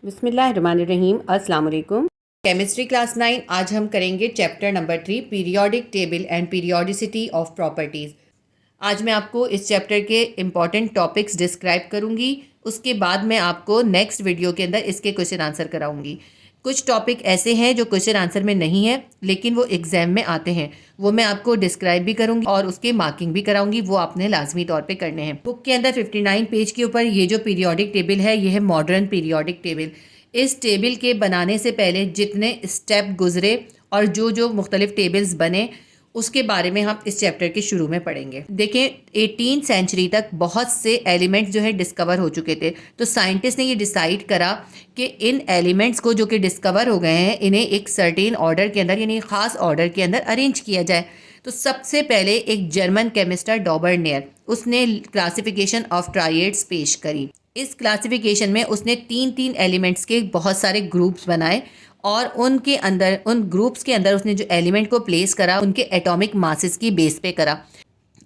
बिस्मिल्लाहिर्रहमानिर्रहीम। अस्सलाम वालेकुम। Chemistry class 9। आज हम करेंगे chapter number 3 periodic table and periodicity of properties. आज मैं आपको इस चैप्टर के इम्पॉर्टेंट टॉपिक्स डिस्क्राइब करूंगी। उसके बाद मैं आपको नेक्स्ट वीडियो के अंदर इसके क्वेश्चन आंसर कराऊंगी। कुछ टॉपिक ऐसे हैं जो क्वेश्चन आंसर में नहीं है लेकिन वो एग्जाम में आते हैं, वो मैं आपको डिस्क्राइब भी करूंगी और उसके मार्किंग भी कराऊंगी। वो आपने लाजमी तौर पे करने हैं। बुक के अंदर 59 पेज के ऊपर ये जो पीरियोडिक टेबल है, ये है मॉडर्न पीरियोडिक टेबल। इस टेबल के बनाने से पहले जितने स्टेप गुजरे और जो जो मुख्तलिफ टेबल्स बने उसके बारे में हम इस चैप्टर के शुरू में पढ़ेंगे। देखिए 18th सेंचुरी तक बहुत से एलिमेंट्स जो है डिस्कवर हो चुके थे, तो साइंटिस्ट ने ये डिसाइड करा कि इन एलिमेंट्स को जो कि डिस्कवर हो गए हैं इन्हें एक सर्टेन ऑर्डर के अंदर यानी ख़ास ऑर्डर के अंदर अरेंज किया जाए। तो सबसे पहले एक जर्मन केमिस्ट डॉबरनेयर, उसने क्लासिफिकेशन ऑफ ट्राइएड्स पेश करी। इस क्लासिफिकेशन में उसने तीन तीन एलिमेंट्स के बहुत सारे ग्रुप्स बनाए और उनके अंदर उन ग्रुप्स के अंदर उसने जो एलिमेंट को प्लेस करा उनके एटॉमिक मासेस की बेस पे करा।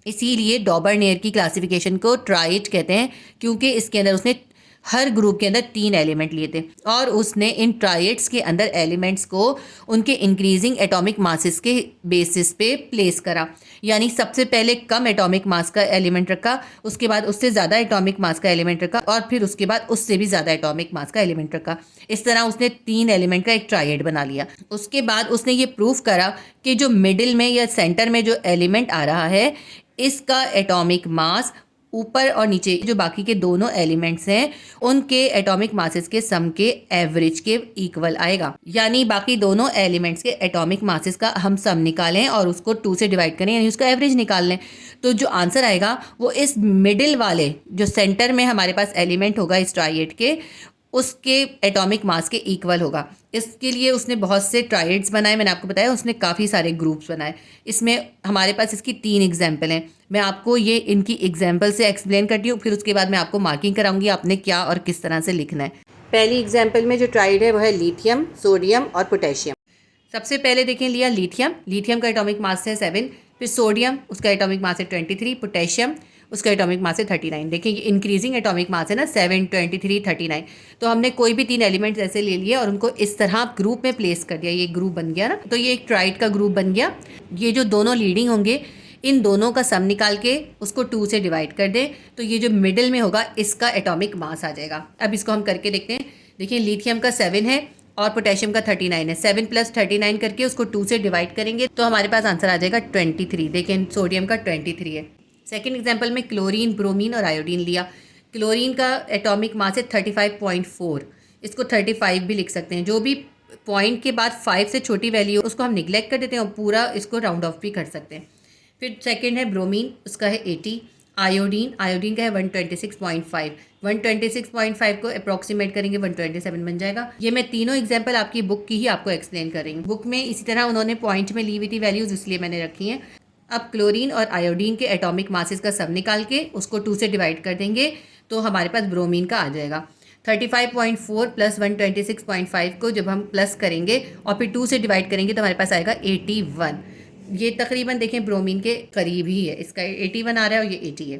इसीलिए डॉबरनेयर की क्लासिफिकेशन को ट्राइड कहते हैं, क्योंकि इसके अंदर उसने हर ग्रुप के अंदर 3 एलिमेंट लिए थे और उसने इन ट्राइड्स के अंदर एलिमेंट्स को उनके इंक्रीजिंग एटॉमिक मासेस के बेसिस पे प्लेस करा। यानी सबसे पहले कम एटॉमिक मास का एलिमेंट रखा, उसके बाद उससे ज़्यादा एटॉमिक मास का एलिमेंट रखा और फिर उसके बाद उससे भी ज़्यादा एटॉमिक मास का एलिमेंट रखा। इस तरह उसने 3 एलिमेंट का एक ट्राइड बना लिया। उसके बाद उसने ये प्रूव करा कि जो मिडिल में या सेंटर में जो एलिमेंट आ रहा है इसका एटॉमिक मास ऊपर और नीचे जो बाकी के दोनों एलिमेंट्स हैं उनके एटॉमिक मासेस के सम के एवरेज के इक्वल आएगा। यानी बाकी दोनों एलिमेंट्स के एटॉमिक मासेस का हम सम निकालें और उसको 2 से डिवाइड करें यानी उसका एवरेज निकाल लें, तो जो आंसर आएगा वो इस मिडिल वाले जो सेंटर में हमारे पास एलिमेंट होगा इस ट्राइएड के उसके एटॉमिक मास के इक्वल होगा। इसके लिए उसने बहुत से ट्राइड्स बनाए, मैंने आपको बताया उसने काफ़ी सारे ग्रुप्स बनाए। इसमें हमारे पास इसकी 3 एग्जाम्पल हैं। मैं आपको ये इनकी एग्जाम्पल से एक्सप्लेन करती हूँ, फिर उसके बाद मैं आपको मार्किंग कराऊंगी आपने क्या और किस तरह से लिखना है। पहली एग्जाम्पल में जो ट्राइड है वह है लिथियम, सोडियम और पोटेशियम। सबसे पहले देखें लिया लिथियम का एटॉमिक मास है 7, फिर सोडियम उसका एटॉमिक मास है 23, पोटेशियम उसका एटॉमिक मास है 39। देखिए ये इंक्रीजिंग एटॉमिक मास है ना, 7, 23, 39। तो हमने कोई भी 3 एलिमेंट्स ऐसे ले लिए और उनको इस तरह ग्रुप में प्लेस कर दिया। ये ग्रुप बन गया ना, तो ये एक ट्राइड का ग्रुप बन गया। ये जो दोनों लीडिंग होंगे इन दोनों का सम निकाल के उसको 2 से डिवाइड कर दें तो ये जो मिडिल में होगा इसका एटॉमिक मास आ जाएगा। अब इसको हम करके देखते हैं। देखिए लिथियम का 7 है और पोटेशियम का 39 है। 7 + 39 करके उसको 2 से डिवाइड करेंगे तो हमारे पास आंसर आ जाएगा 23। देखें सोडियम का 23 है। सेकेंड एग्जाम्पल में क्लोरीन, ब्रोमीन और आयोडीन लिया। क्लोरीन का एटॉमिक मास है 35.4, इसको 35 भी लिख सकते हैं। जो भी पॉइंट के बाद 5 से छोटी वैल्यू उसको हम निगलेक्ट कर देते हैं और पूरा इसको राउंड ऑफ भी कर सकते हैं। फिर सेकंड है ब्रोमीन, उसका है 80। आयोडीन का है 126.5। 126.5 को अप्रॉक्सीमेट करेंगे 127 बन जाएगा। ये मैं तीनों एग्जाम्पल आपकी बुक की ही आपको एक्सप्लेन कर रही हूँ। बुक में इसी तरह उन्होंने पॉइंट में ली हुई थी वैल्यूज, इसलिए मैंने रखी हैं। अब क्लोरीन और आयोडीन के एटॉमिक मासेस का सब निकाल के उसको 2 से डिवाइड कर देंगे तो हमारे पास ब्रोमीन का आ जाएगा 35.4 + 126.5 को जब हम प्लस करेंगे और फिर 2 से डिवाइड करेंगे तो हमारे पास आएगा 81। ये तकरीबन देखें ब्रोमीन के करीब ही है, इसका 81 आ रहा है और ये 80 है।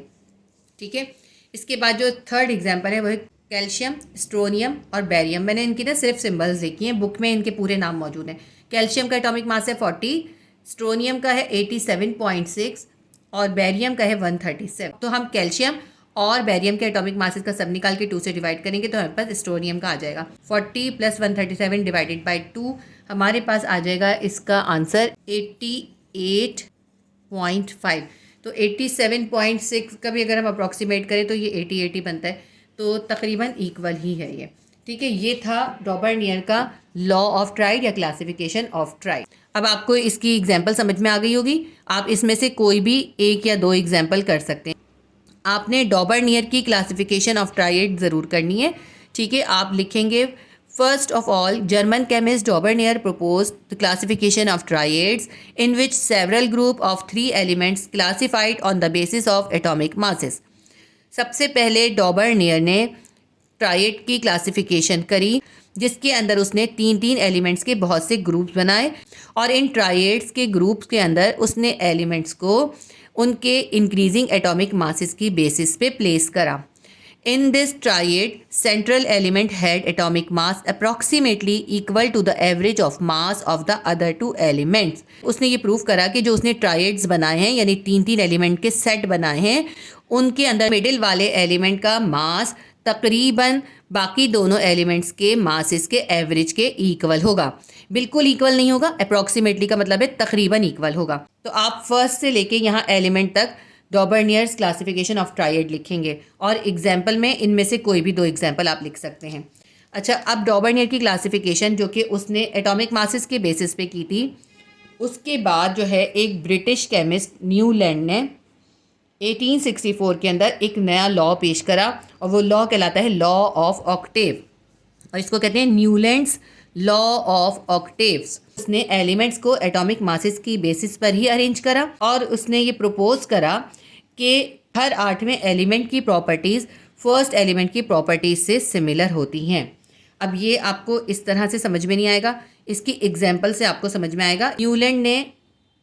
ठीक है। इसके बाद जो थर्ड एग्जाम्पल है वो है कैल्शियम, स्ट्रोनियम और बैरियम। मैंने इनकी ना सिर्फ सिंबल्स लिखी हैं, बुक में इनके पूरे नाम मौजूद हैं। कैल्शियम का एटॉमिक मास है 40, स्ट्रोनियम का है 87.6 और बैरियम का है 137। तो हम कैल्शियम और बैरियम के एटॉमिक मासेस का सब निकाल के 2 से डिवाइड करेंगे तो हमारे पास स्ट्रोनियम का आ जाएगा 40 + 137 डिवाइडेड बाई 2। हमारे पास आ जाएगा इसका आंसर 88.5। तो 87.6 का भी अगर हम अप्रॉक्सीमेट करें तो ये 80 बनता है, तो तकरीबन इक्वल ही है ये। ठीक है, ये था डॉबरनियर का लॉ ऑफ ट्राइड या क्लासिफिकेशन ऑफ ट्राइड। अब आपको इसकी एग्जाम्पल समझ में आ गई होगी। आप इसमें से कोई भी 1 या 2 एग्जाम्पल कर सकते हैं। आपने डॉबरनियर की क्लासिफिकेशन ऑफ ट्राइड ज़रूर करनी है। ठीक है, आप लिखेंगे first of all German chemist Dobereiner proposed the classification of triads in which several group of 3 elements classified on the basis of atomic masses। सबसे पहले डॉबरनियर ने ट्राइड की क्लासिफिकेशन करी जिसके अंदर उसने 3 एलिमेंट्स के बहुत से ग्रुप्स बनाए और इन ट्राइड्स के ग्रुप्स के अंदर उसने एलिमेंट्स को उनके इंक्रीजिंग एटॉमिक मासेस की बेसिस पे प्लेस करा। In this triad, central element had atomic mass approximately equal to the average of mass of the other two elements. उसने ये प्रूव करा कि जो उसने ट्राइड्स बनाए हैं यानी तीन तीन एलिमेंट के सेट बनाए हैं उनके अंदर मिडिल वाले एलिमेंट का मास तकरीबन बाकी दोनों एलिमेंट्स के मासेस के एवरेज के इक्वल होगा। बिल्कुल इक्वल नहीं होगा, अप्रॉक्सीमेटली का मतलब है तकरीबन इक्वल होगा। तो आप फर्स्ट से लेके यहाँ एलिमेंट तक डॉबर्नियर्स क्लासिफिकेशन ऑफ ट्राइड लिखेंगे और एग्जाम्पल में इनमें से कोई भी दो एग्जाम्पल आप लिख सकते हैं। अच्छा, अब डॉबर्नियर की क्लासिफिकेशन जो कि उसने एटॉमिक मासेस के बेसिस पे की थी, उसके बाद जो है एक ब्रिटिश केमिस्ट न्यूलैंड ने 1864 के अंदर एक नया लॉ पेश करा और वो लॉ कहलाता है लॉ ऑफ ऑक्टेव और इसको कहते हैं न्यूलैंड्स लॉ ऑफ ऑक्टेव्स। उसने एलिमेंट्स को एटॉमिक मासेस की बेसिस पर ही अरेंज करा और उसने ये प्रपोज करा कि हर आठवें एलिमेंट की प्रॉपर्टीज़ फर्स्ट एलिमेंट की प्रॉपर्टीज़ से सिमिलर होती हैं। अब ये आपको इस तरह से समझ में नहीं आएगा, इसकी एग्जाम्पल से आपको समझ में आएगा। न्यूलैंड ने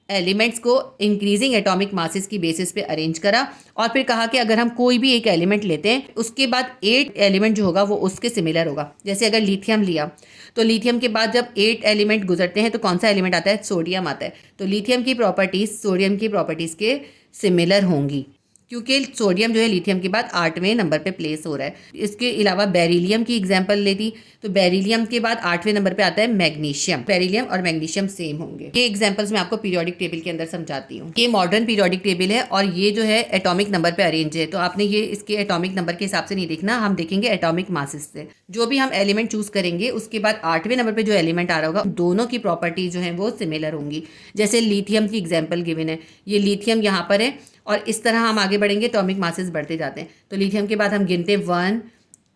एलिमेंट्स को इंक्रीजिंग एटॉमिक मासेस की बेसिस पे अरेंज करा और फिर कहा कि अगर हम कोई भी एक एलिमेंट लेते हैं उसके बाद 8 एलिमेंट जो होगा वो उसके सिमिलर होगा। जैसे अगर लिथियम लिया तो लिथियम के बाद जब 8 एलिमेंट गुजरते हैं तो कौन सा एलिमेंट आता है? सोडियम आता है। तो लिथियम की प्रॉपर्टीज़ सोडियम की प्रॉपर्टीज़ के सिमिलर होंगी क्योंकि सोडियम जो है लिथियम के बाद 8वें नंबर पे प्लेस हो रहा है। इसके अलावा बेरिलियम की एग्जांपल लेती तो बेरिलियम के बाद 8वें नंबर पे आता है मैग्नीशियम। बेरिलियम और मैग्नीशियम सेम होंगे। ये एग्जांपल्स मैं आपको पीरियोडिक टेबल के अंदर समझाती हूँ। ये मॉडर्न पीरियोडिक टेबल है और ये जो है एटॉमिक नंबर पे अरेंज है, तो आपने ये इसके एटॉमिक नंबर के हिसाब से नहीं देखना, हम देखेंगे एटॉमिक मासेस से। जो भी हम एलिमेंट चूज करेंगे उसके बाद 8वें नंबर पे जो एलिमेंट आ रहा होगा दोनों की प्रॉपर्टी जो है वो सिमिलर होंगी। जैसे लिथियम की एग्जाम्पल गिवन है, ये लिथियम यहाँ पर है और इस तरह हम आगे बढ़ेंगे एटॉमिक मासेस बढ़ते जाते हैं। तो लिथियम के बाद हम गिनते 1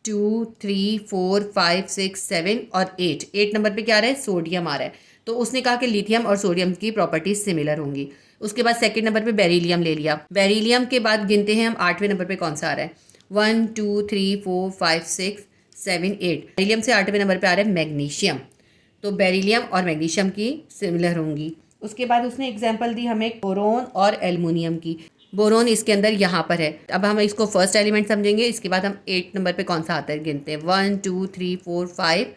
2 3 4 5 6 7 और 8 नंबर पे क्या आ रहा है? सोडियम आ रहा है। तो उसने कहा कि लिथियम और सोडियम की प्रॉपर्टीज सिमिलर होंगी। उसके बाद सेकंड नंबर पे बेरिलियम ले लिया। बेरिलियम के बाद गिनते हैं हम 8वें नंबर पे कौन सा आ रहा है? 1 2 3 4 5 6 7 8। बेरिलियम से 8वें नंबर पे आ रहा है मैग्नीशियम। तो बेरिलियम और मैग्नीशियम की सिमिलर होंगी। उसके बाद उसने एग्जाम्पल दी हमें बोरोन और एल्युमिनियम की। बोरोन इसके अंदर यहाँ पर है। अब हम इसको फर्स्ट एलिमेंट समझेंगे, इसके बाद हम 8 नंबर पे कौन सा आता है गिनते हैं 1 2 3 4 5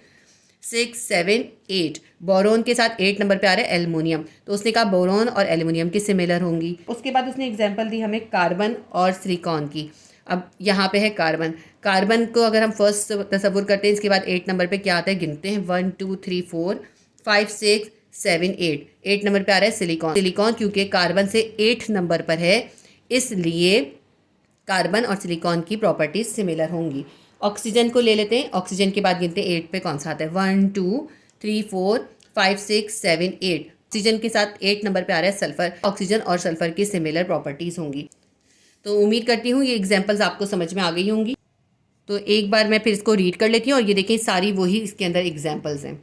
6 7 8। बोरोन के साथ 8 नंबर पे आ रहा है एल्युमिनियम, तो उसने कहा बोरोन और एल्युमिनियम की सिमिलर होंगी। उसके बाद उसने एग्जांपल दी हमें कार्बन और सिलिकॉन की। अब यहाँ पे है कार्बन। कार्बन को अगर हम फर्स्ट तस्वुर करते हैं इसके बाद 8 नंबर पे क्या आता है गिनते हैं 1 2 3 4 5 6 7 8 नंबर पे आ रहा है सिलिकॉन। सिलिकॉन क्योंकि कार्बन से 8 नंबर पर है इसलिए कार्बन और सिलिकॉन की प्रॉपर्टीज सिमिलर होंगी। ऑक्सीजन को ले लेते हैं। ऑक्सीजन के बाद गिनते हैं 8 पे कौन सा आता है 1 2 3 4 5 6 7 8। ऑक्सीजन के साथ 8 नंबर पे आ रहा है सल्फर। ऑक्सीजन और सल्फर की सिमिलर प्रॉपर्टीज होंगी। तो उम्मीद करती हूँ ये एग्जाम्पल्स आपको समझ में आ गई होंगी। तो एक बार मैं फिर इसको रीड कर लेती हूँ और ये देखें सारी वही इसके अंदर एग्जाम्पल्स हैं।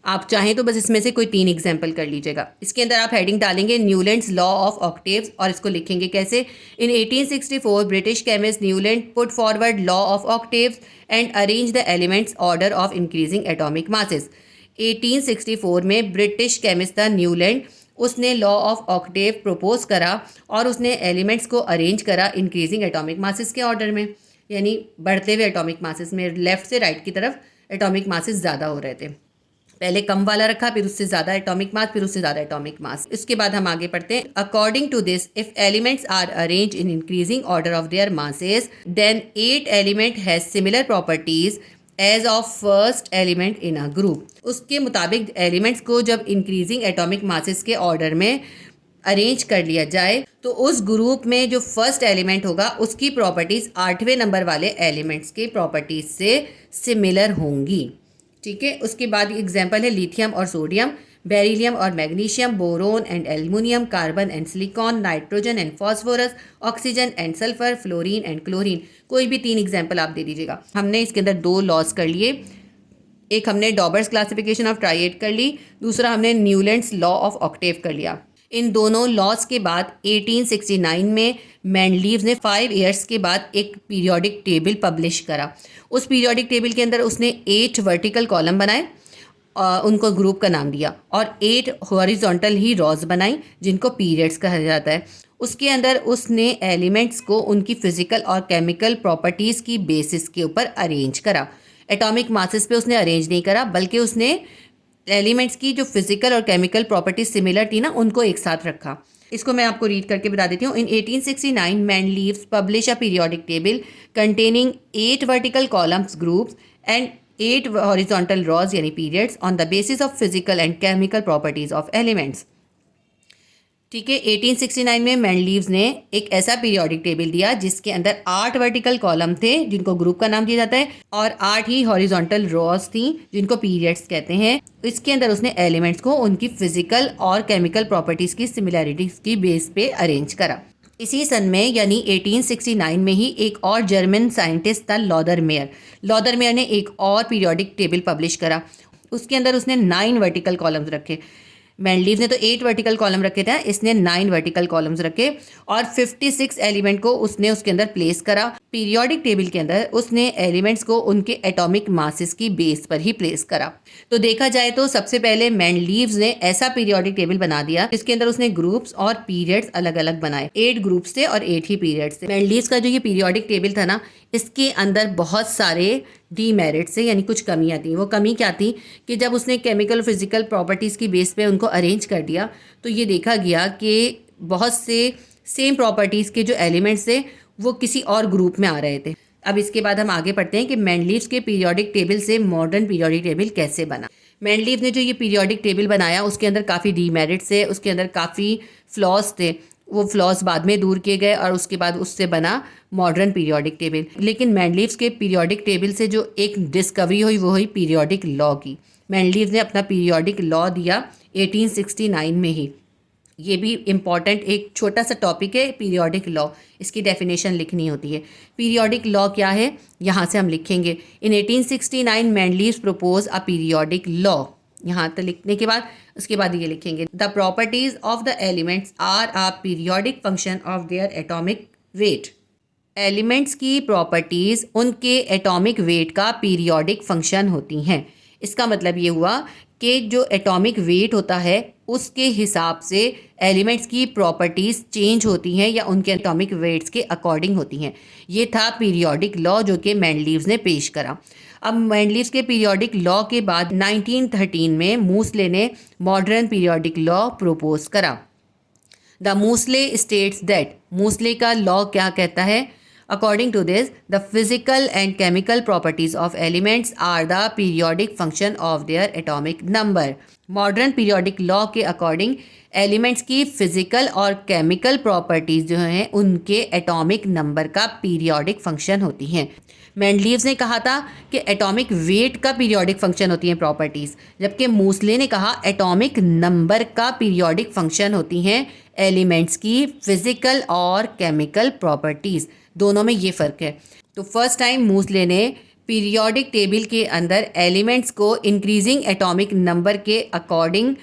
आप चाहें तो बस इसमें से कोई 3 एग्जाम्पल कर लीजिएगा। इसके अंदर आप हेडिंग डालेंगे न्यूलैंड्स लॉ ऑफ ऑक्टेव्स और इसको लिखेंगे कैसे? In 1864 British chemist Newland put forward law of octaves and arrange the elements order of increasing atomic masses. 1864 में ब्रिटिश केमिस्ट था न्यूलैंड, उसने लॉ ऑफ ऑक्टेव प्रपोज करा और उसने एलिमेंट्स को अरेंज करा इंक्रीजिंग एटॉमिक मासेस के ऑर्डर में, यानी बढ़ते हुए एटॉमिक मासेस में लेफ्ट से राइट की तरफ एटॉमिक मासेस ज़्यादा हो रहे थे। पहले कम वाला रखा, फिर उससे ज़्यादा एटॉमिक मास, फिर उससे ज़्यादा एटॉमिक मास। इसके बाद हम आगे पढ़ते हैं। According to this if elements are arrange in increasing order of their masses then 8 element has similar properties as of first element in a group. उसके मुताबिक एलिमेंट्स को जब इंक्रीजिंग एटॉमिक मासेस के ऑर्डर में अरेंज कर लिया जाए तो उस ग्रुप में जो फर्स्ट एलिमेंट होगा उसकी प्रॉपर्टीज़ 8वें नंबर वाले एलिमेंट्स की प्रॉपर्टीज़ से सिमिलर होंगी। ठीक है। उसके बाद एग्जाम्पल है लिथियम और सोडियम, बेरिलियम और magnesium, boron and aluminium, carbon and silicon, nitrogen and phosphorus, oxygen and sulphur, fluorine and chlorine. कोई भी 3 एग्जाम्पल आप दे दीजिएगा। हमने इसके अंदर 2 लॉज कर लिए। एक हमने डॉबर्स क्लासिफिकेशन ऑफ ट्राइड कर ली, दूसरा हमने न्यूलैंड्स लॉ ऑफ ऑक्टेव कर लिया। इन दोनों लॉज के बाद 1869 में मेंडलीव ने 5 ईयर्स के बाद एक पीरियोडिक टेबल पब्लिश करा। उस पीरियोडिक टेबल के अंदर उसने 8 वर्टिकल कॉलम बनाए उनको ग्रुप का नाम दिया और 8 हॉरिजॉन्टल ही रॉज बनाई जिनको पीरियड्स कहा जाता है। उसके अंदर उसने एलिमेंट्स को उनकी फिजिकल और केमिकल प्रॉपर्टीज़ की बेसिस के ऊपर अरेंज करा। एटॉमिक मासेस पे उसने अरेंज नहीं करा, बल्कि उसने एलिमेंट्स की जो फिजिकल और केमिकल प्रॉपर्टीज सिमिलर थी ना, उनको एक साथ रखा। इसको मैं आपको रीड करके बता देती हूँ। In 1869 Mendeleev's publish a periodic table containing 8 vertical columns groups and 8 horizontal rows यानी periods on the basis of physical and chemical properties of elements. ठीक है, 1869 में मैनलीव्स ने एक ऐसा पीरियोडिक टेबल दिया जिसके अंदर 8 वर्टिकल कॉलम थे जिनको ग्रुप का नाम दिया जाता है और 8 ही हॉरिजॉन्टल रॉज थी जिनको पीरियड्स कहते हैं। इसके अंदर उसने एलिमेंट्स को उनकी फिजिकल और केमिकल प्रॉपर्टीज की सिमिलैरिटीज की बेस पे अरेंज करा। इसी सन में यानी 1869 में ही एक और जर्मन साइंटिस्ट था लॉदरमेयर। लॉदरमेयर ने एक और पीरियोडिक टेबल पब्लिश करा। उसके अंदर उसने 9 वर्टिकल कॉलम्स रखे। मैनलीव्स ने तो 8 वर्टिकल कॉलम रखे थे, इसने 9 वर्टिकल कॉलम्स रखे और 56 एलिमेंट को उसने उसके अंदर प्लेस करा। पीरियोडिक टेबल के अंदर उसने एलिमेंट्स को उनके एटॉमिक मासेस की बेस पर ही प्लेस करा। तो देखा जाए तो सबसे पहले मैनलीव्स ने ऐसा पीरियोडिक टेबल बना दिया जिसके अंदर उसने ग्रुप्स और पीरियड्स अलग अलग बनाए। 8 ग्रुप्स थे और 8 ही पीरियड्स थे। मैनलीव्स का जो ये पीरियोडिक टेबल था ना, इसके अंदर बहुत सारे डीमेरिट्स है, यानी कुछ कमियां थी। वो कमी क्या थी कि जब उसने केमिकल फिजिकल प्रॉपर्टीज़ की बेस पे उनको अरेंज कर दिया तो ये देखा गया कि बहुत से सेम प्रॉपर्टीज़ के जो एलिमेंट्स थे वो किसी और ग्रुप में आ रहे थे। अब इसके बाद हम आगे पढ़ते हैं कि मैनलीव्स के पीरियोडिक टेबल से मॉडर्न पीरियोडिक टेबल कैसे बना। मैनलीव ने जो ये पीरियोडिक टेबल बनाया उसके अंदर काफ़ी डीमेरिट्स है, उसके अंदर काफ़ी फ्लॉज थे। वो फ्लॉज बाद में दूर किए गए और उसके बाद उससे बना मॉडर्न पीरियोडिक टेबल। लेकिन मैनलीव्स के पीरियोडिक टेबल से जो एक डिस्कवरी हुई वो हुई पीरियोडिक लॉ की। मैनलीव्स ने अपना पीरियोडिक लॉ दिया 1869 में ही। ये भी इम्पॉर्टेंट एक छोटा सा टॉपिक है पीरियोडिक लॉ, इसकी डेफिनेशन लिखनी होती है। पीरियोडिक लॉ क्या है यहाँ से हम लिखेंगे। इन 1869 मैनलीव्स प्रपोज अ पीरियोडिक लॉ। यहाँ तक लिखने के बाद उसके बाद ये लिखेंगे the properties of the elements are a periodic function of their atomic weight. Elements की प्रॉपर्टीज उनके एटॉमिक वेट का पीरियोडिक फंक्शन होती हैं। इसका मतलब ये हुआ कि जो एटॉमिक वेट होता है उसके हिसाब से एलिमेंट्स की प्रॉपर्टीज़ चेंज होती हैं या उनके एटॉमिक वेट्स के अकॉर्डिंग होती हैं। ये था पीरियोडिक लॉ जो कि मैनलीव्स ने पेश करा। अब मैनलीव्स के पीरियोडिक लॉ के बाद 1913 में मूसले ने मॉडर्न पीरियोडिक लॉ प्रपोज करा। द मूसले स्टेट्स दैट, मूसले का लॉ क्या कहता है? According to this, the physical and chemical properties of elements are the periodic function of their atomic number. Modern periodic law के अकॉर्डिंग एलिमेंट्स की physical और chemical properties जो हैं उनके एटॉमिक नंबर का पीरियोडिक फंक्शन होती हैं। मैनलीव्स ने कहा था कि एटॉमिक वेट का पीरियोडिक फंक्शन होती हैं प्रॉपर्टीज़, जबकि मूसले ने कहा एटॉमिक नंबर का पीरियोडिक फंक्शन होती हैं एलिमेंट्स की फिजिकल और केमिकल प्रॉपर्टीज़। दोनों में ये फ़र्क है। तो फर्स्ट टाइम मूसले ने पीरियोडिक टेबल के अंदर एलिमेंट्स को इंक्रीजिंग एटॉमिक नंबर के अकॉर्डिंग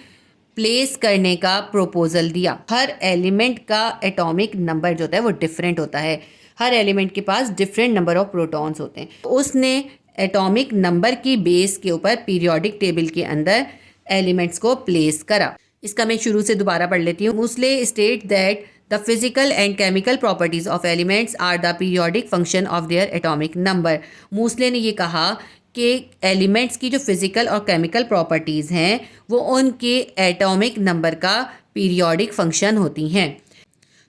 प्लेस करने का प्रपोजल दिया। हर एलिमेंट का एटॉमिक नंबर जो होता है वो डिफरेंट होता है। हर एलिमेंट के पास डिफरेंट नंबर ऑफ प्रोटॉन्स होते हैं। उसने एटॉमिक नंबर की बेस के ऊपर पीरियोडिक टेबल के अंदर एलिमेंट्स को प्लेस करा। इसका मैं शुरू से दोबारा पढ़ लेती हूँ। Moseley state that The physical and chemical properties of elements are the periodic function of their atomic number. मूसले ने ये कहा कि एलिमेंट्स की जो फिजिकल और केमिकल प्रॉपर्टीज़ हैं वो उनके एटॉमिक नंबर का पीरियोडिक फंक्शन होती हैं।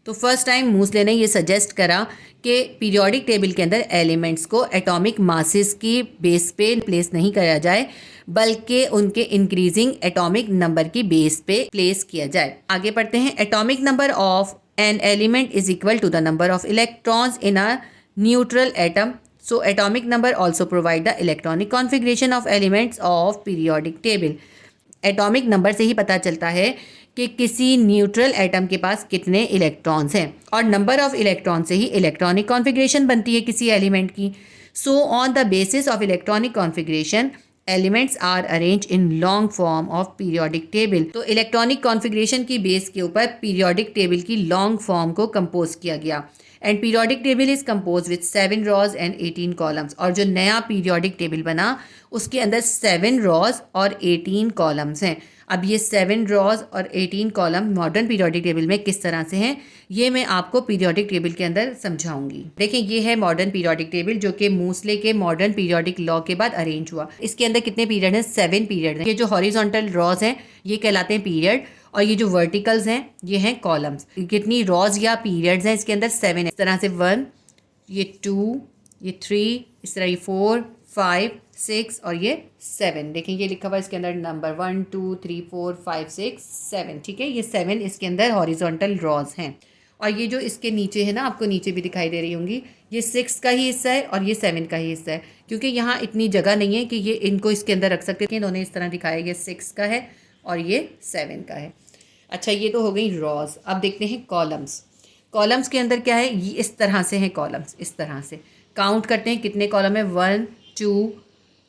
तो फर्स्ट टाइम मूसले ने ये सजेस्ट करा कि पीरियोडिक टेबल के अंदर एलिमेंट्स को एटॉमिक मासेस की बेस पे प्लेस नहीं किया जाए, बल्कि उनके इंक्रीजिंग एटॉमिक नंबर की बेस पे प्लेस किया जाए। आगे पढ़ते हैं। Atomic number of an element is equal to the number of electrons in a neutral atom. So atomic number also provide the electronic configuration of elements of periodic table. Atomic number से ही पता चलता है कि किसी neutral atom के पास कितने electrons हैं और नंबर ऑफ इलेक्ट्रॉन से ही इलेक्ट्रॉनिक कॉन्फ़िगरेशन बनती है किसी एलिमेंट की। So on the basis of electronic configuration elements are arrange in long form of periodic table. तो इलेक्ट्रॉनिक कॉन्फ़िगरेशन की बेस के ऊपर पीरियोडिक टेबल की लॉन्ग फॉर्म को कंपोज किया गया। And periodic table is compose with 7 rows and 18 columns. और जो नया पीरियोडिक टेबल बना उसके अंदर 7 रॉज और 18 कॉलम्स हैं। अब ये 7 रॉज और 18 कॉलम मॉडर्न पीरियोडिक टेबल में किस तरह से हैं ये मैं आपको पीरियोडिक टेबल के अंदर समझाऊंगी। देखिए ये है मॉडर्न पीरियोडिक टेबल जो कि मूसले के मॉडर्न पीरियोडिक लॉ के बाद अरेंज हुआ। इसके अंदर कितने पीरियड हैं? 7 पीरियड हैं। ये जो हॉरिजॉन्टल रॉज हैं ये कहलाते हैं पीरियड, और ये जो वर्टिकल्स हैं ये हैं कॉलम्स। कितनी रॉज या पीरियड्स हैं इसके अंदर? 7 है। इस तरह से 1, ये 2, ये 3, इस तरह ये 4, 5, 6 और ये 7। देखें ये लिखा हुआ है इसके अंदर नंबर 1 2 3 4 5 6 7। ठीक है, ये 7 इसके अंदर हॉरिजॉन्टल रॉज हैं। और ये जो इसके नीचे है ना, आपको नीचे भी दिखाई दे रही होंगी, ये 6 का ही हिस्सा है और ये 7 का ही हिस्सा है, क्योंकि यहाँ इतनी जगह नहीं है कि ये इनको इसके अंदर रख सकते हैं। इन्होंने इस तरह दिखाया, ये 6 का है और ये 7 का है। अच्छा, ये तो हो गई रॉज। अब देखते हैं कॉलम्स। कॉलम्स के अंदर क्या है? ये इस तरह से हैं कॉलम्स। इस तरह से काउंट करते हैं कितने कॉलम है। 1 2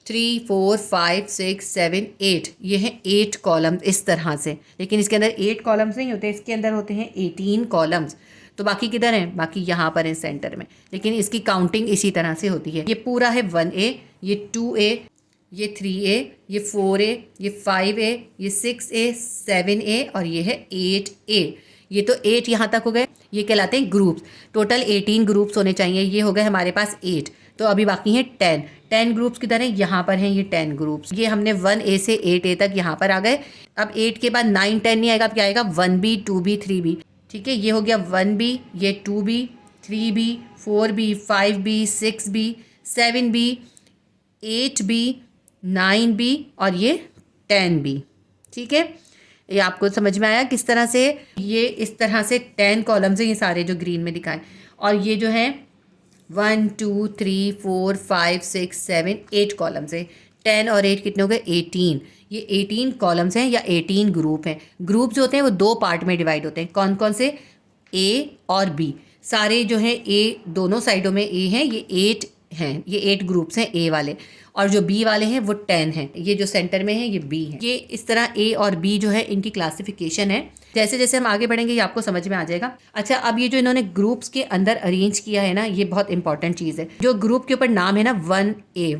3 4 5 6 7 8। ये हैं 8 कॉलम्स इस तरह से। लेकिन इसके अंदर 8 कॉलम्स नहीं होते, इसके अंदर होते हैं 18 कॉलम्स। तो बाकी किधर हैं? बाकी यहाँ पर हैं सेंटर में, लेकिन इसकी काउंटिंग इसी तरह से होती है। ये पूरा है 1A, ये 2A, ये 3A, ये 4A, ये 5A, ये 6A, 7A और ये है 8A। ये तो 8 यहाँ तक हो गए, ये कहलाते हैं ग्रुप्स। टोटल 18 ग्रुप्स होने चाहिए, ये हो गए हमारे पास 8। तो अभी बाकी हैं 10 ग्रुप्स किधर हैं? यहाँ पर हैं ये 10 ग्रुप्स। ये हमने 1A से 8A तक यहाँ पर आ गए। अब 8 के बाद 9 10 नहीं आएगा, अब क्या आएगा? 1B 2B 3B। ठीक है, ये हो गया 1B, ये 2B 3B 4B 5B 6B 7B 8B 9B और ये 10B। ठीक है, ये आपको समझ में आया किस तरह से? ये इस तरह से 10 कॉलम्स हैं, ये सारे जो ग्रीन में दिखाएं। और ये जो है 1 2 3 4 5 6 7 8 कॉलम्स है। 10 और 8 कितने हो गए? 18। ये 18 कॉलम्स हैं या 18 ग्रुप हैं। ग्रुप जो होते हैं वो 2 पार्ट में डिवाइड होते हैं। कौन कौन से? A और B। सारे जो हैं A दोनों साइडों में A हैं, ये 8 हैं, ये 8 ग्रुप्स हैं A वाले, और जो B वाले हैं वो 10 हैं। ये जो सेंटर में है ये B है। ये इस तरह A और B जो है इनकी क्लासिफिकेशन है। जैसे जैसे हम आगे बढ़ेंगे ये आपको समझ में आ जाएगा। अच्छा, अब ये जो इन्होंने ग्रुप्स के अंदर अरेंज किया है ना, ये बहुत इंपॉर्टेंट चीज़ है। जो ग्रुप के ऊपर नाम है ना 1A,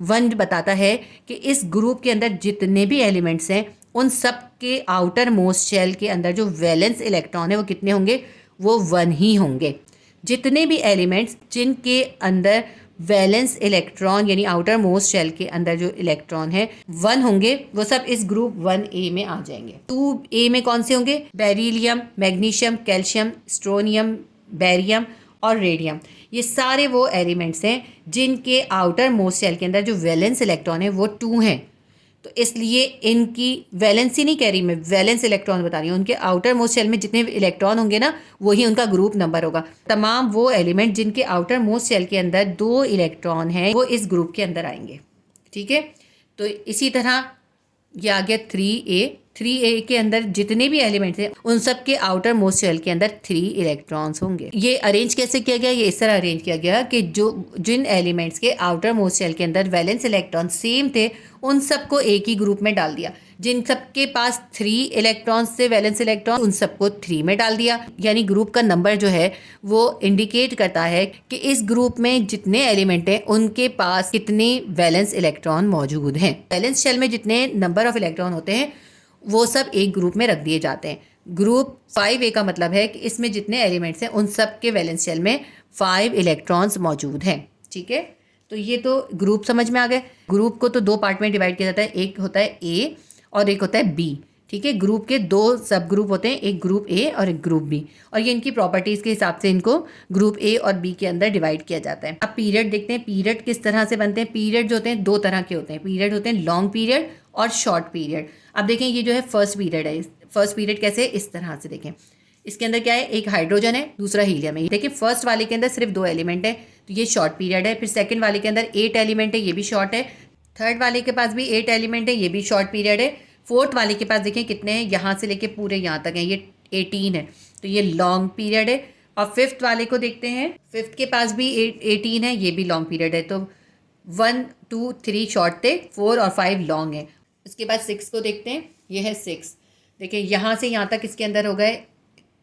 1 बताता है कि इस ग्रुप के अंदर जितने भी एलिमेंट्स हैं उन सब के आउटर मोस्ट शेल के अंदर जो वैलेंस इलेक्ट्रॉन है वो कितने होंगे? वो 1 ही होंगे। जितने भी एलिमेंट्स जिनके अंदर वैलेंस इलेक्ट्रॉन यानी आउटर मोस्ट शेल के अंदर जो इलेक्ट्रॉन है 1 होंगे, वो सब इस ग्रुप 1A में आ जाएंगे। 2A में कौन से होंगे? बेरिलियम, मैग्नीशियम, कैल्शियम, स्ट्रोनियम, बैरियम और रेडियम। ये सारे वो एलिमेंट्स हैं जिनके आउटर मोस्ट शेल के अंदर जो वैलेंस इलेक्ट्रॉन है वो 2 हैं। तो इसलिए इनकी वैलेंसी नहीं कह रही मैं, वैलेंस इलेक्ट्रॉन बता रही हूँ। उनके आउटर मोस्ट शेल में जितने इलेक्ट्रॉन होंगे ना, वही उनका ग्रुप नंबर होगा। तमाम वो एलिमेंट जिनके आउटर मोस्ट शेल के अंदर 2 इलेक्ट्रॉन हैं वो इस ग्रुप के अंदर आएंगे। ठीक है, तो इसी तरह ये आ गया 3A के अंदर जितने भी एलिमेंट्स हैं उन सब के आउटर मोस्ट शेल के अंदर 3 इलेक्ट्रॉन्स होंगे। ये अरेंज कैसे किया गया? ये इस तरह अरेंज किया गया कि जिन एलिमेंट्स के आउटर मोस्ट शेल के अंदर वैलेंस इलेक्ट्रॉन सेम थे उन सबको एक ही ग्रुप में डाल दिया। जिन सबके पास 3 इलेक्ट्रॉन्स थे वैलेंस इलेक्ट्रॉन, उन सबको 3 में डाल दिया। यानी ग्रुप का नंबर जो है वो इंडिकेट करता है कि इस ग्रुप में जितने एलिमेंट हैं उनके पास कितने वैलेंस इलेक्ट्रॉन मौजूद हैं। वैलेंस शेल में जितने नंबर ऑफ इलेक्ट्रॉन होते हैं वो सब एक ग्रुप में रख दिए जाते हैं। ग्रुप 5A का मतलब है कि इसमें जितने एलिमेंट्स हैं उन सब के वैलेंस शेल में 5 इलेक्ट्रॉन्स मौजूद हैं। ठीक है, तो ये तो ग्रुप समझ में आ गए। ग्रुप को तो 2 पार्ट में डिवाइड किया जाता है, एक होता है A और एक होता है B। ठीक है, ग्रुप के 2 सब ग्रुप होते हैं, एक ग्रुप A और एक ग्रुप B, और ये इनकी प्रॉपर्टीज़ के हिसाब से इनको ग्रुप A और B के अंदर डिवाइड किया जाता है। अब पीरियड देखते हैं, पीरियड किस तरह से बनते हैं। पीरियड जो होते हैं 2 तरह के होते हैं। पीरियड होते हैं लॉन्ग पीरियड और शॉर्ट पीरियड। अब देखें ये जो है फर्स्ट पीरियड है। फर्स्ट पीरियड कैसे है? इस तरह से देखें, इसके अंदर क्या है? एक हाइड्रोजन है, दूसरा हीलियम है। देखिए फर्स्ट वाले के अंदर सिर्फ 2 एलिमेंट है, तो ये शॉर्ट पीरियड है। फिर सेकंड वाले के अंदर 8 एलिमेंट है, ये भी शॉर्ट है। थर्ड वाले के पास भी 8 एलिमेंट है, ये भी शॉर्ट पीरियड है। फोर्थ वाले के पास देखें कितने हैं, यहाँ से लेके पूरे यहाँ तक हैं, ये 18 है, तो ये लॉन्ग पीरियड है। और फिफ्थ वाले को देखते हैं, फिफ्थ के पास भी 18 है, ये भी लॉन्ग पीरियड है। तो 1 2 3 शॉर्ट थे, 4 और 5 लॉन्ग है। इसके बाद 6 को देखते हैं, ये है 6। देखिए यहाँ से यहाँ तक इसके अंदर हो गए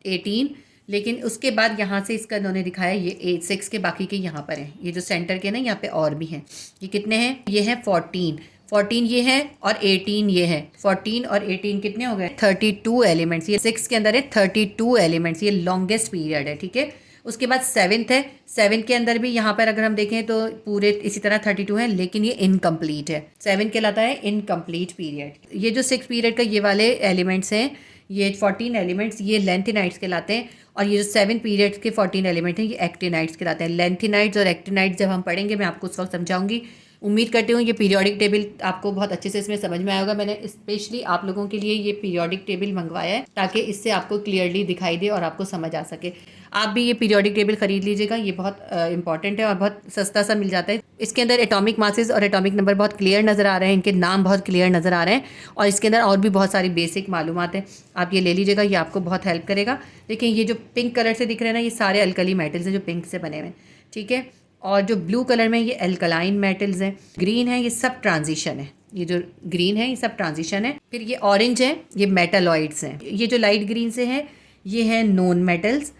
18, लेकिन उसके बाद यहाँ से इसका उन्होंने दिखाया ये 8 6 के बाकी के यहाँ पर हैं, ये जो सेंटर के ना यहाँ पे और भी हैं। ये कितने हैं? ये हैं 14 ये है और 18 ये है। 14 और 18 कितने हो गए? 32 एलिमेंट्स। ये 6 के अंदर है 32 एलिमेंट्स, ये लॉन्गेस्ट पीरियड है, ठीक है। उसके बाद 7th है। 7 के अंदर भी यहाँ पर अगर हम देखें तो पूरे इसी तरह 32 है, लेकिन ये इनकम्प्लीट है। 7 कहलाता है इनकम्प्लीट पीरियड। ये जो 6 पीरियड का ये वाले एलिमेंट्स हैं, ये 14 एलिमेंट्स, ये लेंथिनाइट्स कहलाते हैं। और ये जो 7 पीरियड्स के 14 एलिमेंट हैं, ये एक्टिनाइट्स कहलाते हैं। लेंथिनाइट्स और एक्टिनाइट्स जब हम पढ़ेंगे मैं आपको उस वक्त समझाऊंगी। उम्मीद करती हूँ ये पीरियोडिक टेबल आपको बहुत अच्छे से इसमें समझ में आया होगा। मैंने स्पेशली आप लोगों के लिए ये पीरियोडिक टेबल मंगवाया है ताकि इससे आपको क्लियरली दिखाई दे और आपको समझ आ सके। आप भी ये पीरियोडिक टेबल खरीद लीजिएगा, ये बहुत इंपॉर्टेंट है और बहुत सस्ता सा मिल जाता है। इसके अंदर एटॉमिक मासेस और एटॉमिक नंबर बहुत क्लियर नज़र आ रहे हैं, इनके नाम बहुत क्लियर नज़र आ रहे हैं और इसके अंदर और भी बहुत सारी बेसिक मालूमात हैं। आप ये ले लीजिएगा, ये आपको बहुत हेल्प करेगा। देखिए ये जो पिंक कलर से दिख रहे हैं ना, ये सारे अल्कली मेटल्स हैं जो पिंक से बने हुए हैं, ठीक है। और जो ब्लू कलर में ये एल्कलाइन मेटल्स हैं, ग्रीन है ये सब ट्रांजिशन है। ये जो ग्रीन है ये सब ट्रांजिशन है। फिर ये ऑरेंज है, ये मेटालॉइड्स हैं। ये जो लाइट ग्रीन से है ये है नॉन मेटल्स,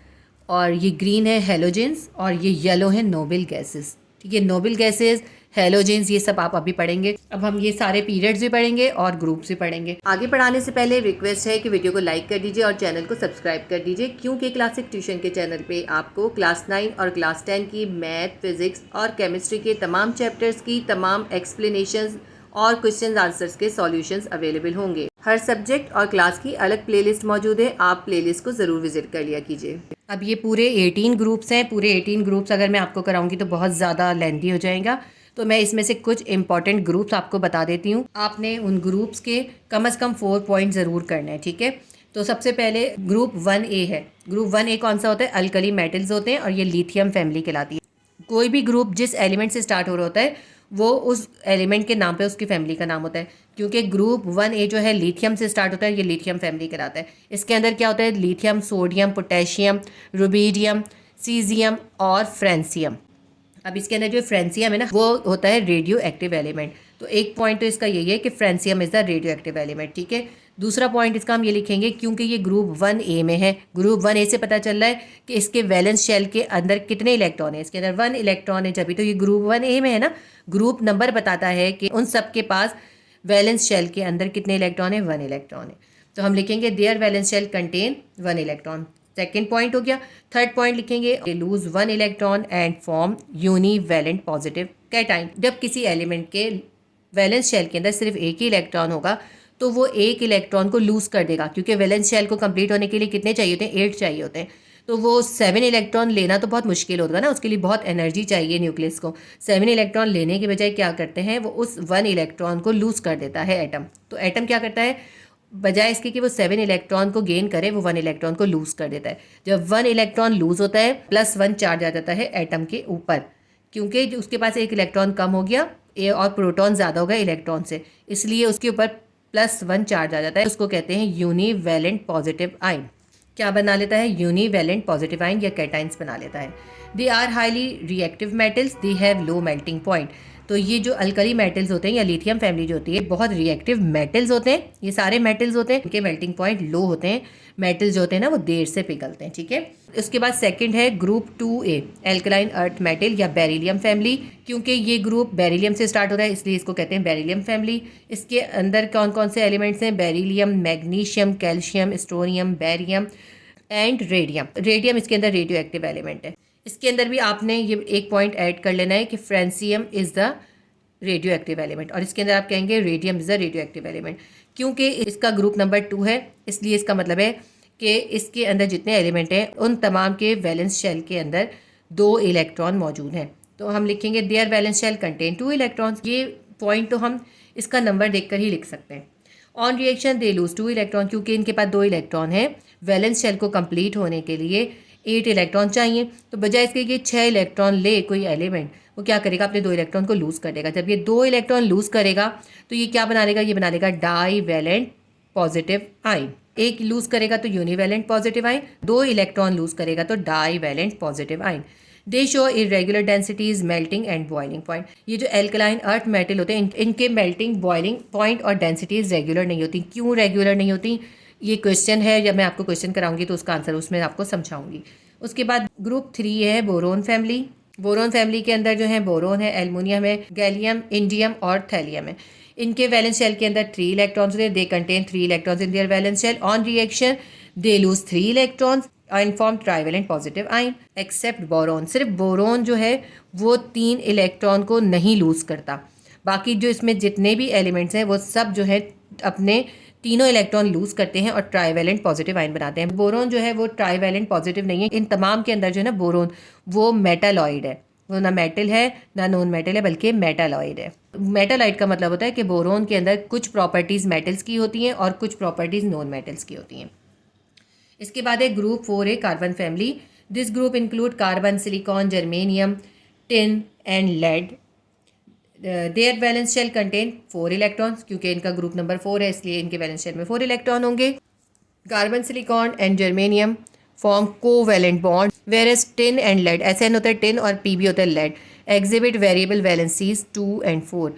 और ये ग्रीन है हेलोजेंस, और ये येलो है नोबल गैसेस, ठीक है। नोबल गैसेस, हेलोजेंस, ये सब आप अभी पढ़ेंगे। अब हम ये सारे पीरियड्स भी पढ़ेंगे और ग्रुप्स भी पढ़ेंगे। आगे पढ़ाने से पहले रिक्वेस्ट है कि वीडियो को लाइक कर दीजिए और चैनल को सब्सक्राइब कर दीजिए, क्योंकि क्लासिक ट्यूशन के चैनल पे आपको क्लास 9 और क्लास 10 की मैथ, फिजिक्स और केमिस्ट्री के तमाम चैप्टर्स की तमाम एक्सप्लेनेशंस और क्वेश्चन आंसर्स के सॉल्यूशंस अवेलेबल होंगे। हर सब्जेक्ट और क्लास की अलग प्लेलिस्ट मौजूद है, आप प्लेलिस्ट को ज़रूर विजिट कर लिया कीजिए। अब ये पूरे 18 ग्रुप्स हैं। पूरे 18 ग्रुप्स अगर मैं आपको कराऊंगी तो बहुत ज़्यादा लेंथी हो जाएगा, तो मैं इसमें से कुछ इंपॉर्टेंट ग्रुप्स आपको बता देती हूँ। आपने उन ग्रुप्स के कम से कम 4 पॉइंट ज़रूर करने हैं, ठीक है। तो सबसे पहले ग्रुप 1A है। ग्रुप 1A कौन सा होता है? अल्कली मेटल्स होते हैं और ये लिथियम फैमिली कहलाती है। कोई भी ग्रुप जिस एलिमेंट से स्टार्ट हो रहा होता है वो उस एलिमेंट के नाम पे उसकी फैमिली का नाम होता है। क्योंकि ग्रुप 1A जो है लिथियम से स्टार्ट होता है, ये लिथियम फैमिली कहलाता है। इसके अंदर क्या होता है? Lithium, sodium, potassium, rubidium, caesium और फ्रेंसियम। अब इसके अंदर जो फ्रेंसियम है ना, वो होता है रेडियो एक्टिव एलिमेंट। तो एक पॉइंट तो इसका यही है कि francium is the radio active element, ठीक है। दूसरा पॉइंट इसका हम ये लिखेंगे, क्योंकि ये ग्रुप 1A में है। ग्रुप 1A से पता चल रहा है कि इसके वैलेंस शेल के अंदर कितने इलेक्ट्रॉन है। इसके अंदर 1 इलेक्ट्रॉन है, जब भी तो ये ग्रुप 1A में है ना। ग्रुप नंबर बताता है कि उन सब के पास वैलेंस शेल के अंदर कितने इलेक्ट्रॉन है? 1 इलेक्ट्रॉन है। तो हम लिखेंगे their valence shell contain 1 electron. Second point हो गया। थर्ड पॉइंट लिखेंगे they lose 1 electron and form univalent positive cation. जब किसी एलिमेंट के वैलेंस शेल के अंदर सिर्फ एक ही इलेक्ट्रॉन होगा तो वो एक इलेक्ट्रॉन को लूज कर देगा, क्योंकि वैलेंस शेल को कंप्लीट होने के लिए कितने चाहिए होते हैं? 8 चाहिए होते हैं। तो वो 7 इलेक्ट्रॉन लेना तो बहुत मुश्किल होगा ना, उसके लिए बहुत एनर्जी चाहिए न्यूक्लियस को। 7 इलेक्ट्रॉन लेने के बजाय क्या करते हैं, वो उस 1 इलेक्ट्रॉन को लूज कर देता है एटम। तो एटम क्या करता है, बजाय इसके कि वो 7 इलेक्ट्रॉन को गेन करे, वो 1 इलेक्ट्रॉन को लूज कर देता है। जब 1 इलेक्ट्रॉन लूज होता है +1 चार्ज आ जाता है एटम के ऊपर, क्योंकि उसके पास एक इलेक्ट्रॉन कम हो गया और प्रोटॉन ज़्यादा हो गया इलेक्ट्रॉन से, इसलिए उसके ऊपर +1 चार्ज आ जाता है। उसको कहते हैं यूनिवैलेंट पॉजिटिव आयन। क्या बना लेता है? यूनिवैलेंट पॉजिटिव आयन या कैटाइंस बना लेता है। They are highly reactive metals, they have low melting point. तो ये जो अल्कली मेटल्स होते हैं या लिथियम फैमिली जो होती है, बहुत रिएक्टिव मेटल्स होते हैं। ये सारे मेटल्स होते हैं, इनके मेल्टिंग पॉइंट लो होते हैं। मेटल्स जो होते हैं ना वो देर से पिघलते हैं, ठीक है। उसके बाद सेकंड है group 2A alkaline earth metal या बेरिलियम फैमिली। क्योंकि ये ग्रुप बेरिलियम से स्टार्ट हो रहा है इसलिए इसको कहते हैं बेरिलियम फैमिली। इसके अंदर कौन कौन से एलिमेंट्स हैं? Beryllium, magnesium, calcium, strontium, barium and radium. Radium इसके अंदर रेडियो एक्टिव एलिमेंट है। इसके अंदर भी आपने ये एक पॉइंट ऐड कर लेना है कि francium is the radio active element, और इसके अंदर आप कहेंगे radium is the radio active element. क्योंकि इसका ग्रुप नंबर 2 है, इसलिए इसका मतलब है कि इसके अंदर जितने एलिमेंट हैं उन तमाम के वैलेंस शेल के अंदर 2 इलेक्ट्रॉन मौजूद हैं। तो हम लिखेंगे their valence shell contain 2 electrons. ये पॉइंट तो हम इसका नंबर देखकर ही लिख सकते हैं। On reaction they lose 2 electron, क्योंकि इनके पास 2 इलेक्ट्रॉन है। वैलेंस शेल को कंप्लीट होने के लिए 8 इलेक्ट्रॉन चाहिए, तो बजाय इसके कि 6 इलेक्ट्रॉन ले कोई एलिमेंट, वो क्या करेगा? अपने 2 इलेक्ट्रॉन को लूज कर देगा। जब ये 2 इलेक्ट्रॉन लूज करेगा तो ये क्या बना लेगा? ये बना लेगा डाई वैलेंट पॉजिटिव आयन। एक लूज करेगा तो univalent positive ion, 2 electron lose करेगा तो divalent positive ion. They show irregular densities, melting and boiling point. ये जो एल्कलाइन अर्थ मेटल होते हैं इनके मेल्टिंग, बॉइलिंग पॉइंट और डेंसिटीज रेगुलर नहीं होती। क्यों रेगुलर नहीं होती? ये क्वेश्चन है, जब मैं आपको क्वेश्चन कराऊंगी तो उसका आंसर उसमें आपको समझाऊंगी। उसके बाद ग्रुप 3 है बोरोन फैमिली। बोरोन फैमिली के अंदर जो है बोरोन है, एल्युमिनियम है, गैलियम, इंडियम और थैलियम है। इनके वैलेंस शेल के अंदर 3 इलेक्ट्रॉन्स होते हैं। They contain 3 electrons in their valence shell. On reaction they lose 3 electrons and form trivalent positive ion except boron। सिर्फ बोरोन जो है वो 3 इलेक्ट्रॉन को नहीं लूज करता। बाकी जो इसमें जितने भी एलिमेंट्स हैं वो सब जो है अपने तीनों इलेक्ट्रॉन लूज करते हैं और ट्राइवेलेंट पॉजिटिव आयन बनाते हैं। बोरोन जो है वो ट्राइवेलेंट पॉजिटिव नहीं है। इन तमाम के अंदर जो है ना बोरोन वो मेटालॉइड है, वो ना मेटल है ना नॉन मेटल है, बल्कि मेटालॉइड है। मेटालॉइड का मतलब होता है कि बोरोन के अंदर कुछ प्रॉपर्टीज़ मेटल्स की होती हैं और कुछ प्रॉपर्टीज़ नॉन मेटल्स की होती हैं। इसके बाद है ग्रुप 4 है carbon family. This group include carbon, silicon, germanium, tin and lead. Their valence shell contain 4 electrons. क्योंकि इनका ग्रुप नंबर 4 है इसलिए इनके वैलेंस शेल में 4 इलेक्ट्रॉन होंगे। Carbon, silicon and germanium form covalent bond, whereas tin and lead, SN होता है tin और PB होता है lead, exhibit variable valencies 2 and 4।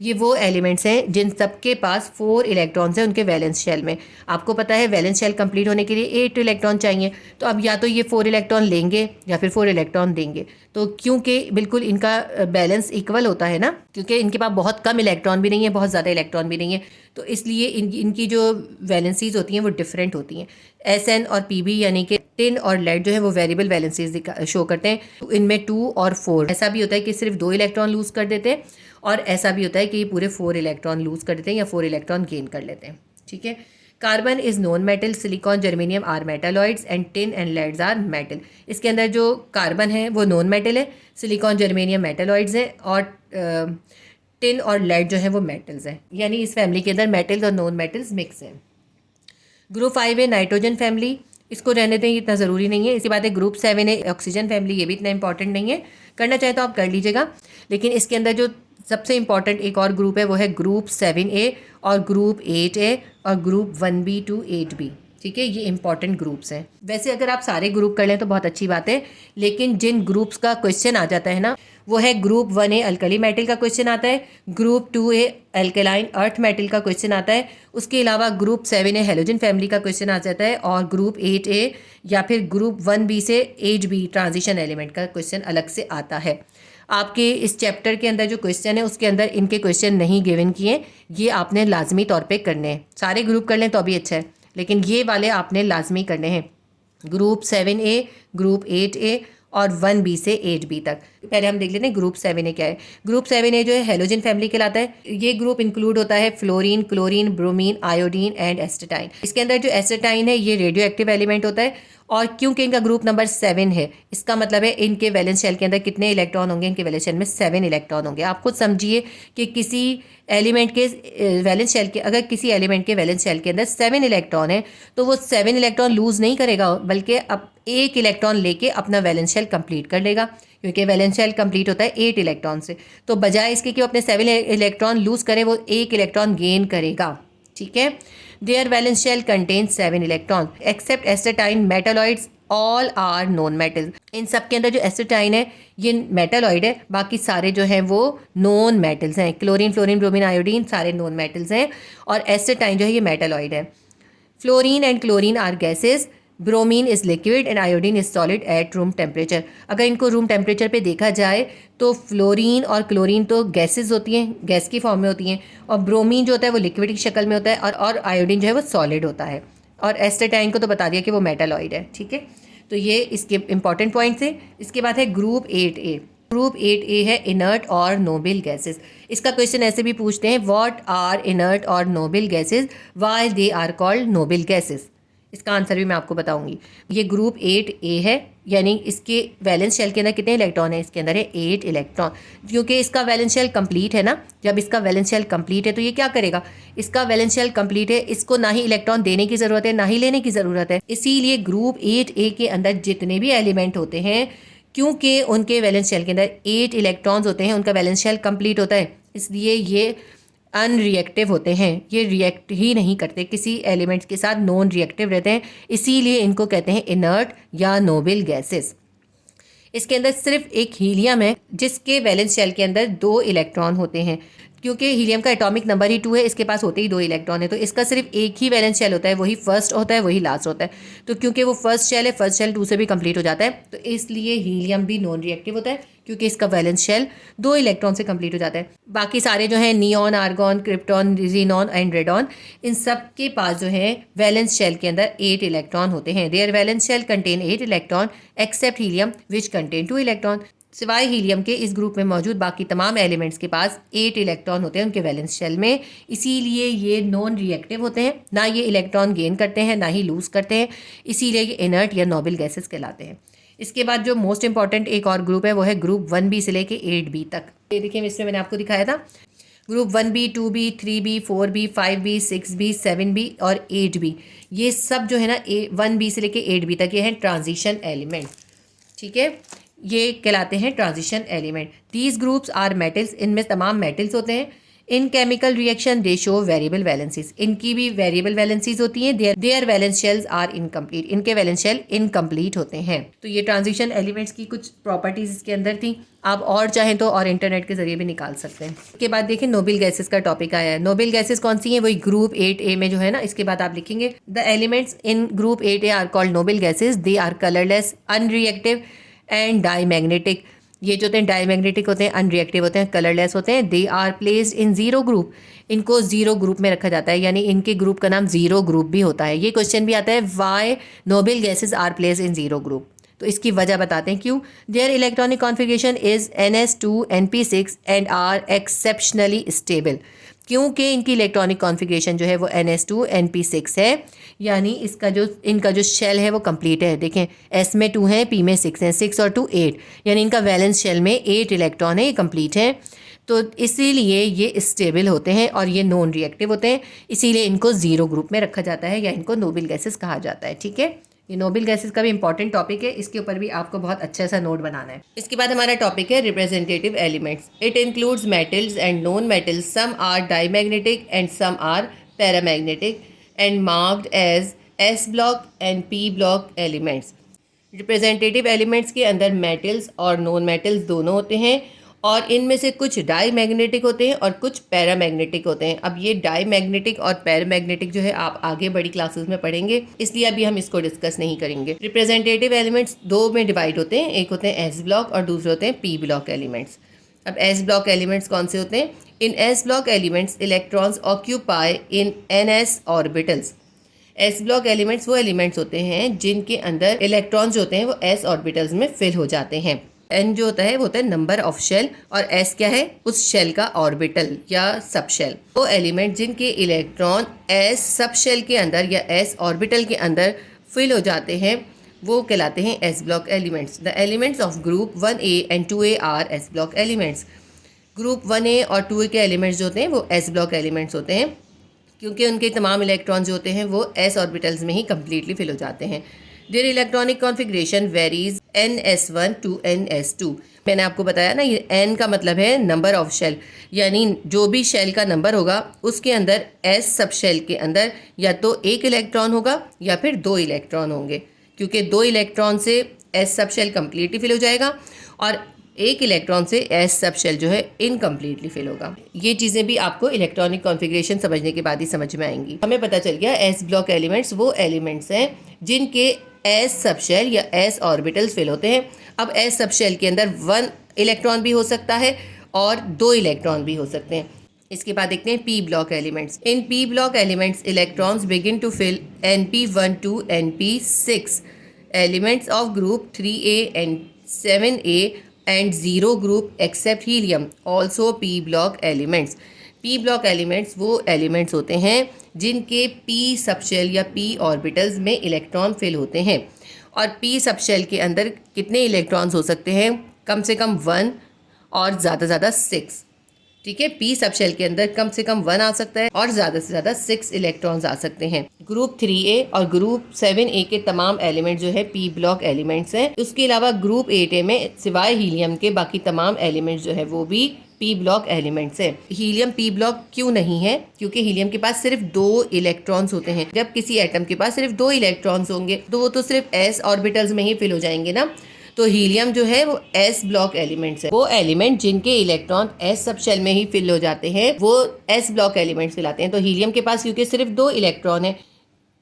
ये वो एलिमेंट्स हैं जिन सबके पास 4 इलेक्ट्रॉन्स हैं उनके वैलेंस शेल में। आपको पता है वैलेंस शेल कंप्लीट होने के लिए 8 इलेक्ट्रॉन चाहिए, तो अब या तो ये 4 इलेक्ट्रॉन लेंगे या फिर 4 इलेक्ट्रॉन देंगे। तो क्योंकि बिल्कुल इनका बैलेंस इक्वल होता है ना, क्योंकि इनके पास बहुत कम इलेक्ट्रॉन भी नहीं है, बहुत ज़्यादा इलेक्ट्रॉन भी नहीं है, तो इसलिए इनकी जो वैलेंसीज होती हैं वो डिफरेंट होती हैं। SN और PB यानी कि टिन और लेड जो है वो वेरिएबल वैलेंसीज शो करते हैं। इनमें 2 और 4 ऐसा भी होता है कि सिर्फ 2 इलेक्ट्रॉन लूज कर देते हैं और ऐसा भी होता है कि ये पूरे 4 इलेक्ट्रॉन लूज कर देते हैं या 4 इलेक्ट्रॉन गेन कर लेते हैं। ठीक है। Carbon is non metal, silicon, germanium are metalloids and tin and leads are metal. इसके अंदर जो कार्बन है वो नॉन मेटल है, सिलिकॉन, जर्मेनियम मेटालॉइड्स हैं और टिन और लेड जो है वो मेटल्स हैं। यानी इस फैमिली के अंदर मेटल्स और नॉन मेटल्स मिक्स हैं। ग्रुप 5 है नाइट्रोजन फैमिली। इसको रहने दें, इतना ज़रूरी नहीं है। इसी बात है ग्रुप 7 है ऑक्सीजन फैमिली। ये भी इतना इंपॉर्टेंट नहीं है, करना चाहे तो आप कर लीजिएगा। लेकिन इसके अंदर जो सबसे इंपॉर्टेंट एक और ग्रुप है वो है ग्रुप 7A और ग्रुप 8A और ग्रुप 1B to 8B। ठीक है, ये इंपॉर्टेंट ग्रुप्स हैं। वैसे अगर आप सारे ग्रुप कर लें तो बहुत अच्छी बात है, लेकिन जिन ग्रुप्स का क्वेश्चन आ जाता है ना वो है ग्रुप 1A अल्कली मेटल का क्वेश्चन आता है, group 2A alkaline earth metal का क्वेश्चन आता है, उसके अलावा ग्रुप 7A हेलोजन फैमिली का क्वेश्चन आ जाता है और ग्रुप 8A या फिर ग्रुप 1B से 8B ट्रांजिशन एलिमेंट का क्वेश्चन अलग से आता है। आपके इस चैप्टर के अंदर जो क्वेश्चन है उसके अंदर इनके क्वेश्चन नहीं गिवन किए, ये आपने लाजमी तौर पे करने हैं। सारे ग्रुप कर लें तो भी अच्छा है, लेकिन ये वाले आपने लाजमी करने हैं। ग्रुप 7A, ग्रुप 8A और 1B से 8B तक। पहले हम देख लेते हैं ग्रुप 7A क्या है। ग्रुप 7A जो है हेलोजन फैमिली कहलाता है। ये ग्रुप इंक्लूड होता है fluorine, chlorine, bromine, iodine and astatine. इसके अंदर जो एस्टेटाइन है ये रेडियो एक्टिव एलिमेंट होता है और क्योंकि इनका ग्रुप नंबर 7 है इसका मतलब है इनके वैलेंस शेल के अंदर कितने इलेक्ट्रॉन होंगे, इनके वैलेंस शेल में 7 इलेक्ट्रॉन होंगे। आप खुद समझिए कि किसी एलिमेंट के वैलेंस शेल के अगर किसी एलिमेंट के वैलेंस शेल के अंदर 7 इलेक्ट्रॉन है तो वो 7 इलेक्ट्रॉन लूज नहीं करेगा, बल्कि अब 1 इलेक्ट्रॉन लेके अपना वैलेंस शेल कंप्लीट कर लेगा, क्योंकि वैलेंस शेल कंप्लीट होता है 8 इलेक्ट्रॉन से। तो बजाय इसके कि वो अपने 7 इलेक्ट्रॉन लूज करे वो 1 इलेक्ट्रॉन गेन करेगा। ठीक है। Their valence shell contains 7 electron except astatine metalloids all are non metal. इन सब के अंदर जो एस्टेटाइन है ये मेटालॉइड है, बाकी सारे जो हैं वो नॉन मेटल्स हैं। क्लोरीन, फ्लोरीन, ब्रोमीन, आयोडीन सारे नॉन मेटल्स हैं और एस्टेटाइन जो है ये मेटालॉइड है। Fluorine and chlorine are gases, bromine is liquid and iodine is solid at room temperature. अगर इनको रूम टेम्परेचर पे देखा जाए तो फ्लोरीन और क्लोरीन तो गैसेस होती हैं, गैस की फॉर्म में होती हैं, और ब्रोमीन जो होता है वो लिक्विड की शक्ल में होता है और आयोडीन जो है वो सॉलिड होता है। और एस्टेटाइन को तो बता दिया कि वो मेटालॉइड है। ठीक है, तो ये इसके इंपॉर्टेंट पॉइंट्स हैं। इसके बाद है ग्रुप 8A। ग्रुप 8A है इनर्ट और नोबल गैसेस। इसका क्वेश्चन ऐसे भी पूछते हैं, व्हाट आर इनर्ट और noble gases, why they are called noble gases. इसका आंसर भी मैं आपको बताऊंगी। ये ग्रुप 8A है, यानी इसके वैलेंस शेल के अंदर कितने इलेक्ट्रॉन है, इसके अंदर है 8 इलेक्ट्रॉन। क्योंकि इसका वैलेंस शेल कंप्लीट है ना, जब इसका वैलेंस शेल कंप्लीट है तो ये क्या करेगा, इसका वैलेंस शेल कंप्लीट है, इसको ना ही इलेक्ट्रॉन देने की ज़रूरत है ना ही लेने की ज़रूरत है। इसीलिए ग्रुप 8A के अंदर जितने भी एलिमेंट होते हैं, क्योंकि उनके वैलेंस शेल के अंदर 8 इलेक्ट्रॉन्स होते हैं, उनका वैलेंस शेल कंप्लीट होता है, इसलिए ये अनरिएक्टिव होते हैं। ये रिएक्ट ही नहीं करते किसी एलिमेंट्स के साथ, नॉन रिएक्टिव रहते हैं, इसीलिए इनको कहते हैं इनर्ट या नोबल गैसेस। इसके अंदर सिर्फ एक हीलियम है जिसके वैलेंस शेल के अंदर 2 इलेक्ट्रॉन होते हैं। क्योंकि हीलियम का एटॉमिक नंबर ही 2 है, इसके पास होते ही 2 इलेक्ट्रॉन है, तो इसका सिर्फ एक ही वैलेंस शेल होता है, वही फर्स्ट होता है, वही लास्ट होता है। तो क्योंकि वो फर्स्ट शेल है, फर्स्ट शेल 2 से भी कंप्लीट हो जाता है, तो इसलिए हीलियम भी नॉन रिएक्टिव होता है, क्योंकि इसका वैलेंस शेल 2 इलेक्ट्रॉन से कंप्लीट हो जाता है। बाकी सारे जो है neon, argon, krypton, xenon and radon, इन सब के पास जो है वैलेंस शेल के अंदर 8 इलेक्ट्रॉन होते हैं। Their valence shell contain 8 electron except helium which contain 2 electron. सिवाय हीलियम के इस ग्रुप में मौजूद बाकी तमाम एलिमेंट्स के पास 8 इलेक्ट्रॉन होते हैं उनके वैलेंस शेल में, इसीलिए ये नॉन रिएक्टिव होते हैं, ना ये इलेक्ट्रॉन गेन करते हैं ना ही लूज करते हैं, इसीलिए ये इनर्ट या नोबल गैसेस कहलाते हैं। इसके बाद जो मोस्ट इंपॉर्टेंट एक और ग्रुप है वो है ग्रुप 1b से लेके 8b तक। ये देखिए इसमें मैंने आपको दिखाया था group 1b, 2b, 3b, 4b, 5b, 6b, 7b और 8b, ये सब जो है ना 1b से लेके 8b तक ये हैं ट्रांजिशन एलिमेंट। ठीक है, ये कहलाते हैं transition element. These groups are metals, इनमें तमाम मेटल्स होते हैं। In chemical reaction they show variable valencies, इनकी भी वेरिएबल वैलेंसीज होती हैं। Their valence shells are incomplete, इनके वैलेंस शेल इनकम्प्लीट होते हैं। तो ये ट्रांजिशन एलिमेंट्स की कुछ प्रॉपर्टीज इसके अंदर थी, आप और चाहें तो और इंटरनेट के जरिए भी निकाल सकते हैं। इसके बाद देखिए नोबल गैसेस का टॉपिक आया है। नोबल गैसेस कौन सी हैं? वही ग्रुप 8A में जो है ना, इसके बाद आप लिखेंगे the elements in group 8A are called noble gases, they are colourless, unreactive and diamagnetic. ये जो होते हैं डाईमैग्नेटिक होते हैं, अनरिएक्टिव होते हैं, कलरलेस होते हैं। They are placed in zero group, इनको जीरो ग्रुप में रखा जाता है, यानी इनके ग्रुप का नाम जीरो ग्रुप भी होता है। ये क्वेश्चन भी आता है why noble gases are placed in zero group, तो इसकी वजह बताते हैं क्यों। Their electronic configuration is NS2 NP6 and are exceptionally stable, क्योंकि इनकी इलेक्ट्रॉनिक कॉन्फ़िगरेशन जो है वो NS2 NP6 है, यानी इनका जो शेल है वो कंप्लीट है। देखें S में 2 हैं, P में 6 हैं, 6 और 2 8, यानी इनका वैलेंस शेल में 8 इलेक्ट्रॉन है, ये कंप्लीट है। तो इसीलिए ये स्टेबल होते हैं और ये नॉन रिएक्टिव होते हैं, इसीलिए इनको जीरो ग्रुप में रखा जाता है या इनको नोबल गैसेस कहा जाता है। ठीक है, ये नोबल गैसेस का भी इंपॉर्टेंट टॉपिक है, इसके ऊपर भी आपको बहुत अच्छा सा नोट बनाना है। इसके बाद हमारा टॉपिक है representative elements. It includes metals and non metals, some are diamagnetic and some are paramagnetic and marked as S block and P block elements. Representative elements के अंदर मेटल्स और नॉन मेटल्स दोनों होते हैं, और इनमें से कुछ डाईमैग्नेटिक होते हैं और कुछ पैरामैग्नेटिक होते हैं। अब ये डाईमैग्नेटिक और पैरामैग्नेटिक जो है आप आगे बड़ी क्लासेस में पढ़ेंगे, इसलिए अभी हम इसको डिस्कस नहीं करेंगे। रिप्रेजेंटेटिव एलिमेंट्स दो में डिवाइड होते हैं, एक होते हैं S ब्लॉक और दूसरे होते हैं P ब्लॉक एलिमेंट्स। अब S ब्लॉक एलिमेंट्स कौन से होते हैं? In S block elements electrons occupy in NS orbitals. S block elements वो एलिमेंट्स होते हैं जिनके अंदर इलेक्ट्रॉन्स जो होते हैं वो S ऑर्बिटल्स में फिल हो जाते हैं। N जो होता है वो होता है नंबर ऑफ शेल, और S क्या है? उस शेल का ऑर्बिटल या सब शेल। वो एलिमेंट जिनके इलेक्ट्रॉन S सब शेल के अंदर या S ऑर्बिटल के अंदर फिल हो जाते हैं वो कहलाते हैं S block elements. The elements of group 1A and 2A are S block elements. Group 1A और 2A के एलिमेंट्स जो होते हैं वो S ब्लॉक एलिमेंट्स होते हैं, क्योंकि उनके तमाम इलेक्ट्रॉन जो होते हैं वो S ऑर्बिटल्स में ही कम्प्लीटली फिल हो जाते हैं। Their electronic configuration varies NS1 to NS2। मैंने आपको बताया ना, ये N का मतलब है नंबर ऑफ शेल, यानी जो भी शेल का नंबर होगा उसके अंदर S सब शेल के अंदर या तो एक इलेक्ट्रॉन होगा या फिर 2 इलेक्ट्रॉन होंगे, क्योंकि 2 इलेक्ट्रॉन से S सब शेल कम्प्लीटली फिल हो जाएगा और एक इलेक्ट्रॉन से S सब शेल जो है इनकम्प्लीटली फिल होगा। ये चीज़ें भी आपको इलेक्ट्रॉनिक कॉन्फ़िगरेशन समझने के बाद ही समझ में आएंगी। हमें पता चल गया S ब्लॉक एलिमेंट्स वो एलिमेंट्स हैं जिनके S सब शेल या S ऑर्बिटल्स फिल होते हैं। अब S सब शेल के अंदर 1 इलेक्ट्रॉन भी हो सकता है और 2 इलेक्ट्रॉन भी हो सकते हैं। इसके बाद देखते हैं P block elements. In P block elements electrons begin to fill NP1 to NP6 elements of group 3A and 7A and zero group except helium, also P block elements। P block elements वो elements होते हैं जिनके P subshell या P orbitals में electron fill होते हैं, और P subshell के अंदर कितने इलेक्ट्रॉन्स हो सकते हैं? कम से कम 1 और ज़्यादा से ज़्यादा 6। ठीक है, P सबशेल के अंदर कम से कम 1 आ सकता है और ज़्यादा से ज़्यादा 6 इलेक्ट्रॉन्स आ सकते हैं। ग्रुप 3A और ग्रुप 7A के तमाम एलिमेंट जो है P ब्लॉक एलिमेंट्स हैं। उसके अलावा ग्रुप 8A में सिवाय हीलियम के बाकी तमाम एलिमेंट्स जो है वो भी P ब्लॉक एलिमेंट्स हैं। हीलियम P ब्लॉक क्यों नहीं है? क्योंकि हीलियम के पास सिर्फ 2 इलेक्ट्रॉन्स होते हैं। जब किसी एटम के पास सिर्फ 2 इलेक्ट्रॉन्स होंगे तो वो तो सिर्फ S ऑर्बिटल्स में ही फिल हो जाएंगे ना, तो हीलियम जो है वो एस ब्लॉक एलिमेंट्स है। वो एलिमेंट जिनके इलेक्ट्रॉन एस सब शेल में ही फिल हो जाते हैं वो एस ब्लॉक एलिमेंट्स कहलाते हैं। तो हीलियम के पास क्योंकि सिर्फ 2 इलेक्ट्रॉन है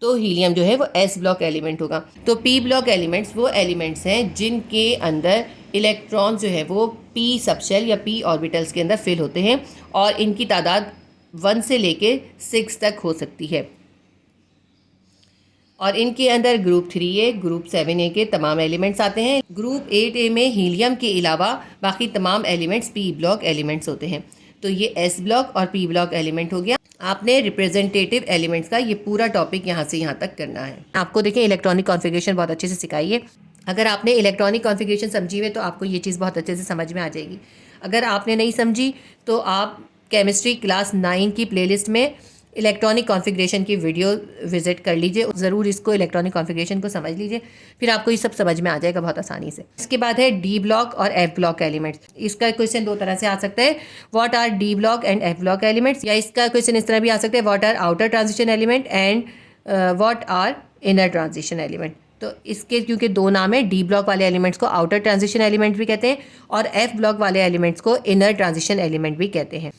तो हीलियम जो है वो एस ब्लॉक एलिमेंट होगा। तो पी ब्लॉक एलिमेंट्स वो एलिमेंट्स हैं जिनके अंदर इलेक्ट्रॉन जो है वो पी सबशेल या पी ऑर्बिटल्स के अंदर फिल होते हैं और इनकी तादाद 1 से लेके 6 तक हो सकती है। और इनके अंदर ग्रुप 3A, ग्रुप 7A के तमाम एलिमेंट्स आते हैं। ग्रुप 8A में हीलियम के अलावा बाकी तमाम एलिमेंट्स पी ब्लॉक एलिमेंट्स होते हैं। तो ये एस ब्लॉक और पी ब्लॉक एलिमेंट हो गया। आपने रिप्रेजेंटेटिव एलिमेंट्स का ये पूरा टॉपिक यहाँ से यहाँ तक करना है। आपको देखें इलेक्ट्रॉनिक कॉन्फ़िगरेशन बहुत अच्छे से सिखाई है। अगर आपने इलेक्ट्रॉनिक कॉन्फ़िगरेशन समझी हुई तो आपको ये चीज़ बहुत अच्छे से समझ में आ जाएगी। अगर आपने नहीं समझी तो आप केमिस्ट्री क्लास 9 की प्लेलिस्ट में इलेक्ट्रॉनिक कॉन्फ़िगरेशन की वीडियो विजिट कर लीजिए। ज़रूर इसको इलेक्ट्रॉनिक कॉन्फ़िगरेशन को समझ लीजिए, फिर आपको ये सब समझ में आ जाएगा बहुत आसानी से। इसके बाद है डी ब्लॉक और एफ ब्लॉक एलिमेंट्स। इसका क्वेश्चन 2 तरह से आ सकता है, what are D block and F block elements, या इसका क्वेश्चन इस तरह भी आ सकता है, what are outer transition element and what are inner transition element. तो इसके क्योंकि 2 नाम है, डी ब्लॉक वाले एलिमेंट्स को आउटर ट्रांजिशन एलिमेंट भी कहते हैं और एफ ब्लॉक वाले एलिमेंट्स को इनर ट्रांजिशन एलिमेंट भी कहते हैं।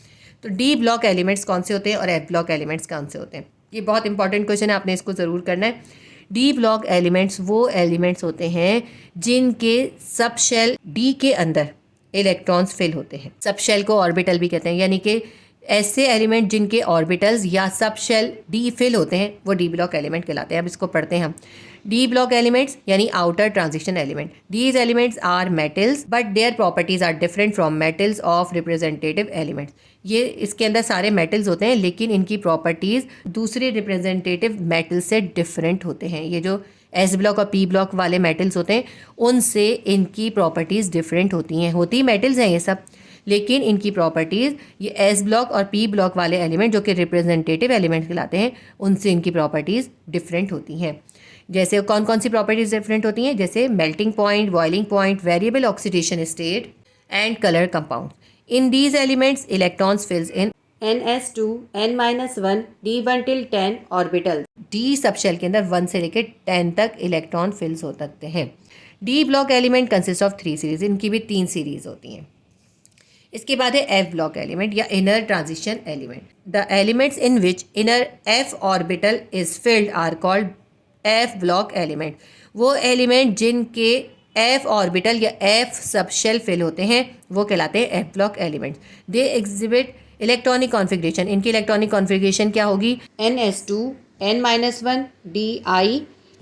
तो डी ब्लॉक एलिमेंट्स कौन से होते हैं और एफ ब्लॉक एलिमेंट्स कौन से होते हैं, ये बहुत इंपॉर्टेंट क्वेश्चन है, आपने इसको ज़रूर करना है। डी ब्लॉक एलिमेंट्स वो एलिमेंट्स होते हैं जिनके सब शेल डी के अंदर इलेक्ट्रॉन्स फिल होते हैं। सब शेल को ऑर्बिटल भी कहते हैं, यानी कि ऐसे एलिमेंट जिनके ऑर्बिटल्स या सब शेल डी फिल होते हैं वो डी ब्लॉक एलिमेंट कहलाते हैं। अब इसको पढ़ते हैं हम। डी ब्लॉक एलिमेंट्स यानी outer transition element. These elements are metals but their properties are different from metals of representative elements. ये इसके अंदर सारे मेटल्स होते हैं लेकिन इनकी प्रॉपर्टीज़ दूसरे रिप्रेजेंटेटिव मेटल से डिफरेंट होते हैं। ये जो एस ब्लॉक और पी ब्लॉक वाले मेटल्स होते हैं उनसे इनकी प्रॉपर्टीज़ डिफरेंट होती हैं। होती मेटल्स हैं ये सब, लेकिन इनकी प्रॉपर्टीज़ ये एस ब्लॉक और पी ब्लॉक वाले एलिमेंट जो कि रिप्रेजेंटेटिव एलिमेंट कहलाते हैं उनसे इनकी प्रॉपर्टीज़ डिफरेंट होती हैं। जैसे कौन कौन सी प्रॉपर्टीज़ डिफरेंट होती हैं, जैसे melting point, boiling point, variable oxidation state and colour compound. In these elements, electrons fills in ns2, n-1, d1 till 10 orbital. d subshell के अंदर 1 से लेकर 10 तक इलेक्ट्रॉन फिल्स हो सकते हैं। d block element consist of 3 series, इनकी भी 3 सीरीज होती हैं। इसके बाद है f ब्लॉक एलिमेंट या inner transition element. The elements in which inner f orbital is filled are called f block element. वो एलिमेंट जिनके एफ ऑर्बिटल या एफ सबशेल फिल होते हैं वो कहलाते हैं F block elements. They exhibit electronic configuration. इनकी इलेक्ट्रॉनिक कॉन्फ़िगरेशन क्या होगी, ns2, n-1, di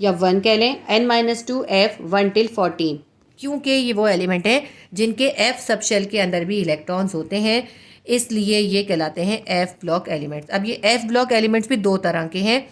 या 1 कह लें, n-2, f 1 till 14, क्योंकि ये वो एलिमेंट हैं जिनके एफ सबशेल के अंदर भी इलेक्ट्रॉन्स होते हैं, इसलिए ये कहलाते हैं एफ ब्लॉक एलिमेंट्स। अब ये एफ ब्लॉक एलिमेंट्स भी 2 तरह के हैं,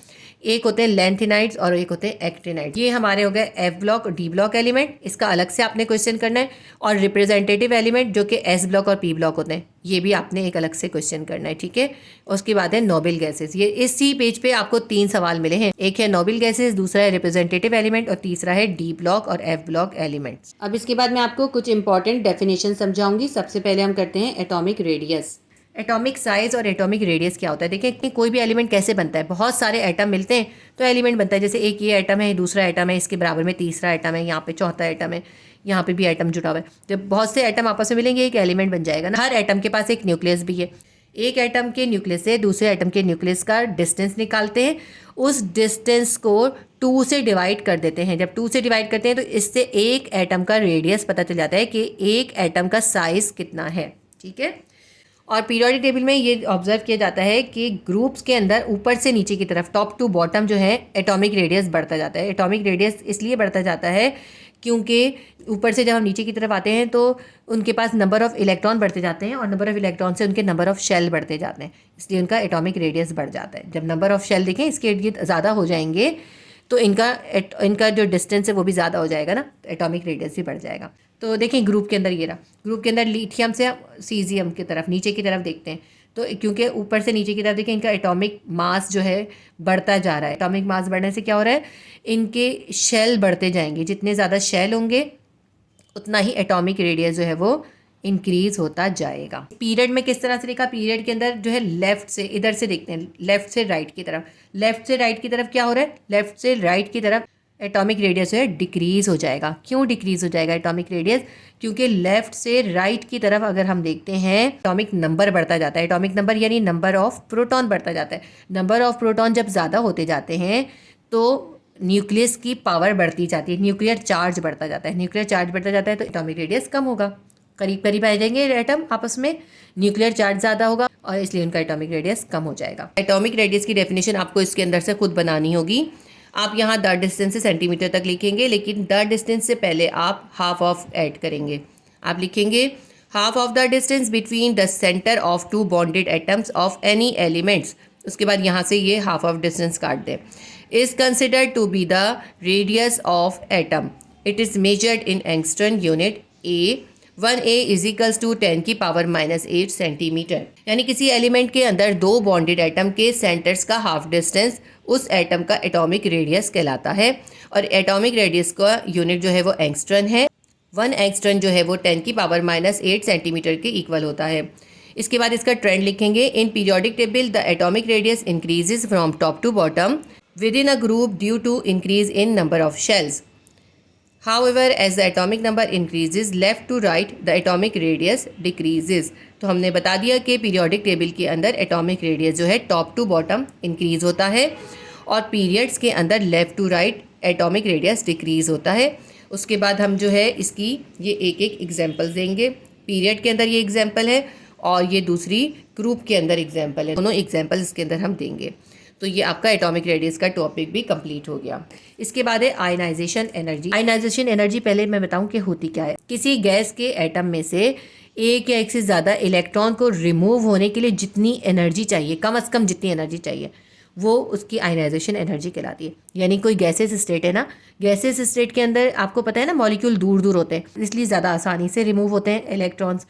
एक होते हैं लेंथेनाइड्स और एक होते हैं एक्टिनाइड्स। ये हमारे हो गए एफ ब्लॉक और डी ब्लॉक एलिमेंट, इसका अलग से आपने क्वेश्चन करना है। और रिप्रेजेंटेटिव एलिमेंट जो कि एस ब्लॉक और पी ब्लॉक होते हैं, ये भी आपने एक अलग से क्वेश्चन करना है, ठीक है। उसके बाद है नोबल गैसेस। ये इसी पेज पे आपको 3 सवाल मिले हैं, एक है नोबल गैसेस, दूसरा है रिप्रेजेंटेटिव एलिमेंट और तीसरा है डी ब्लॉक और एफ ब्लॉक एलिमेंट्स। अब इसके बाद मैं आपको कुछ इंपॉर्टेंट डेफिनेशन समझाऊंगी। सबसे पहले हम करते हैं एटॉमिक रेडियस। एटॉमिक साइज और एटॉमिक रेडियस क्या होता है, देखिए कोई भी एलिमेंट कैसे बनता है, बहुत सारे एटम मिलते हैं तो एलिमेंट बनता है। जैसे एक ये एटम है, दूसरा एटम है, इसके बराबर में तीसरा एटम है, यहाँ पे चौथा एटम है, यहाँ पे भी एटम जुड़ा हुआ है। जब बहुत से एटम आपस में मिलेंगे एक एलिमेंट बन जाएगा ना। हर एटम के पास एक न्यूक्लियस भी है। एक एटम के न्यूक्लियस से दूसरे एटम के न्यूक्लियस का डिस्टेंस निकालते हैं, उस डिस्टेंस को 2 से डिवाइड कर देते हैं। जब 2 से डिवाइड करते हैं तो इससे एक एटम का रेडियस पता चल जाता है कि एक एटम का साइज़ कितना है, ठीक है। और पीरियोडिक टेबल में ये ऑब्जर्व किया जाता है कि ग्रुप्स के अंदर ऊपर से नीचे की तरफ, टॉप टू बॉटम जो है, एटॉमिक रेडियस बढ़ता जाता है। एटॉमिक रेडियस इसलिए बढ़ता जाता है क्योंकि ऊपर से जब हम नीचे की तरफ आते हैं तो उनके पास नंबर ऑफ़ इलेक्ट्रॉन बढ़ते जाते हैं और नंबर ऑफ़ इलेक्ट्रॉन से उनके नंबर ऑफ़ शेल बढ़ते जाते हैं, इसलिए उनका एटॉमिक रेडियस बढ़ जाता है। जब नंबर ऑफ़ शेल देखें इसके इर्द गिर्द ज़्यादा हो जाएंगे तो इनका जो डिस्टेंस है वो भी ज़्यादा हो जाएगा ना, तो एटॉमिक रेडियस भी बढ़ जाएगा। तो देखें ग्रुप के अंदर ये रहा, ग्रुप के अंदर लिथियम से सीजियम की तरफ नीचे की तरफ देखते हैं तो क्योंकि ऊपर से नीचे की तरफ देखें इनका एटॉमिक मास जो है बढ़ता जा रहा है। एटॉमिक मास बढ़ने से क्या हो रहा है, इनके शेल बढ़ते जाएंगे। जितने ज़्यादा शेल होंगे उतना ही एटॉमिक रेडियस जो है वो इंक्रीज होता जाएगा। पीरियड में किस तरह से देखा, पीरियड के अंदर जो है लेफ्ट से इधर से देखते हैं, लेफ्ट से राइट की तरफ। लेफ्ट से राइट की तरफ क्या हो रहा है, लेफ्ट से राइट की तरफ एटॉमिक रेडियस जो है डिक्रीज़ हो जाएगा। क्यों डिक्रीज़ हो जाएगा एटॉमिक रेडियस? क्योंकि लेफ़्ट से राइट की तरफ अगर हम देखते हैं एटॉमिक नंबर बढ़ता जाता है। एटॉमिक नंबर यानी नंबर ऑफ प्रोटॉन बढ़ता जाता है। नंबर ऑफ प्रोटॉन जब ज़्यादा होते जाते हैं तो न्यूक्लियस की पावर बढ़ती जाती है, न्यूक्लियर चार्ज बढ़ता जाता है। न्यूक्लियर चार्ज बढ़ता जाता है तो एटॉमिक रेडियस कम होगा, करीब करीब आ जाएंगे एटम आपस में, न्यूक्लियर चार्ज ज़्यादा होगा और इसलिए उनका एटॉमिक रेडियस कम हो जाएगा। एटॉमिक रेडियस की डेफिनेशन आपको इसके अंदर से खुद बनानी होगी। आप यहाँ द डिस्टेंस से सेंटीमीटर तक लिखेंगे, लेकिन द डिस्टेंस से पहले आप हाफ ऑफ ऐड करेंगे। आप लिखेंगे half of the distance between the centre of two bonded atoms of any elements. उसके बाद यहाँ से ये हाफ ऑफ डिस्टेंस काट दें। Is considered to be the radius of atom. It is measured in angstrom unit A. 1A equals to 10⁻⁸ centimetre. यानी किसी element के अंदर दो बॉन्डेड एटम के सेंटर्स का हाफ डिस्टेंस उस एटम का एटॉमिक रेडियस कहलाता है। और एटॉमिक रेडियस का यूनिट जो है वो एंगस्ट्रॉन है। 1 एंगस्ट्रॉन जो है वो 10⁻⁸ सेंटीमीटर के इक्वल होता है। इसके बाद इसका ट्रेंड लिखेंगे। In periodic table the atomic radius increases from top to bottom within a group due to increase in number of shells. However, as the atomic number increases left to right, the atomic radius decreases. तो हमने बता दिया कि periodic table के अंदर atomic radius जो है top to bottom increase होता है और पीरियड्स के अंदर left to right atomic radius decrease होता है। उसके बाद हम जो है इसकी ये एक एक एग्जांपल देंगे। पीरियड के अंदर ये एग्जांपल है और ये दूसरी ग्रुप के अंदर एग्जांपल है। दोनों एग्जांपल इसके अंदर हम देंगे। तो ये आपका एटॉमिक रेडियस का टॉपिक भी कंप्लीट हो गया। इसके बाद है आयनाइजेशन एनर्जी। आयनाइजेशन एनर्जी पहले मैं बताऊं कि होती क्या है। किसी गैस के एटम में से एक या एक से ज़्यादा इलेक्ट्रॉन को रिमूव होने के लिए जितनी एनर्जी चाहिए, कम से कम जितनी एनर्जी चाहिए, वो उसकी आयनाइजेशन एनर्जी कहलाती है। यानी कोई गैसेस स्टेट है ना, गैसेस स्टेट के अंदर आपको पता है ना मॉलिक्यूल दूर दूर होते हैं, इसलिए ज़्यादा आसानी से रिमूव होते हैं इलेक्ट्रॉन्स।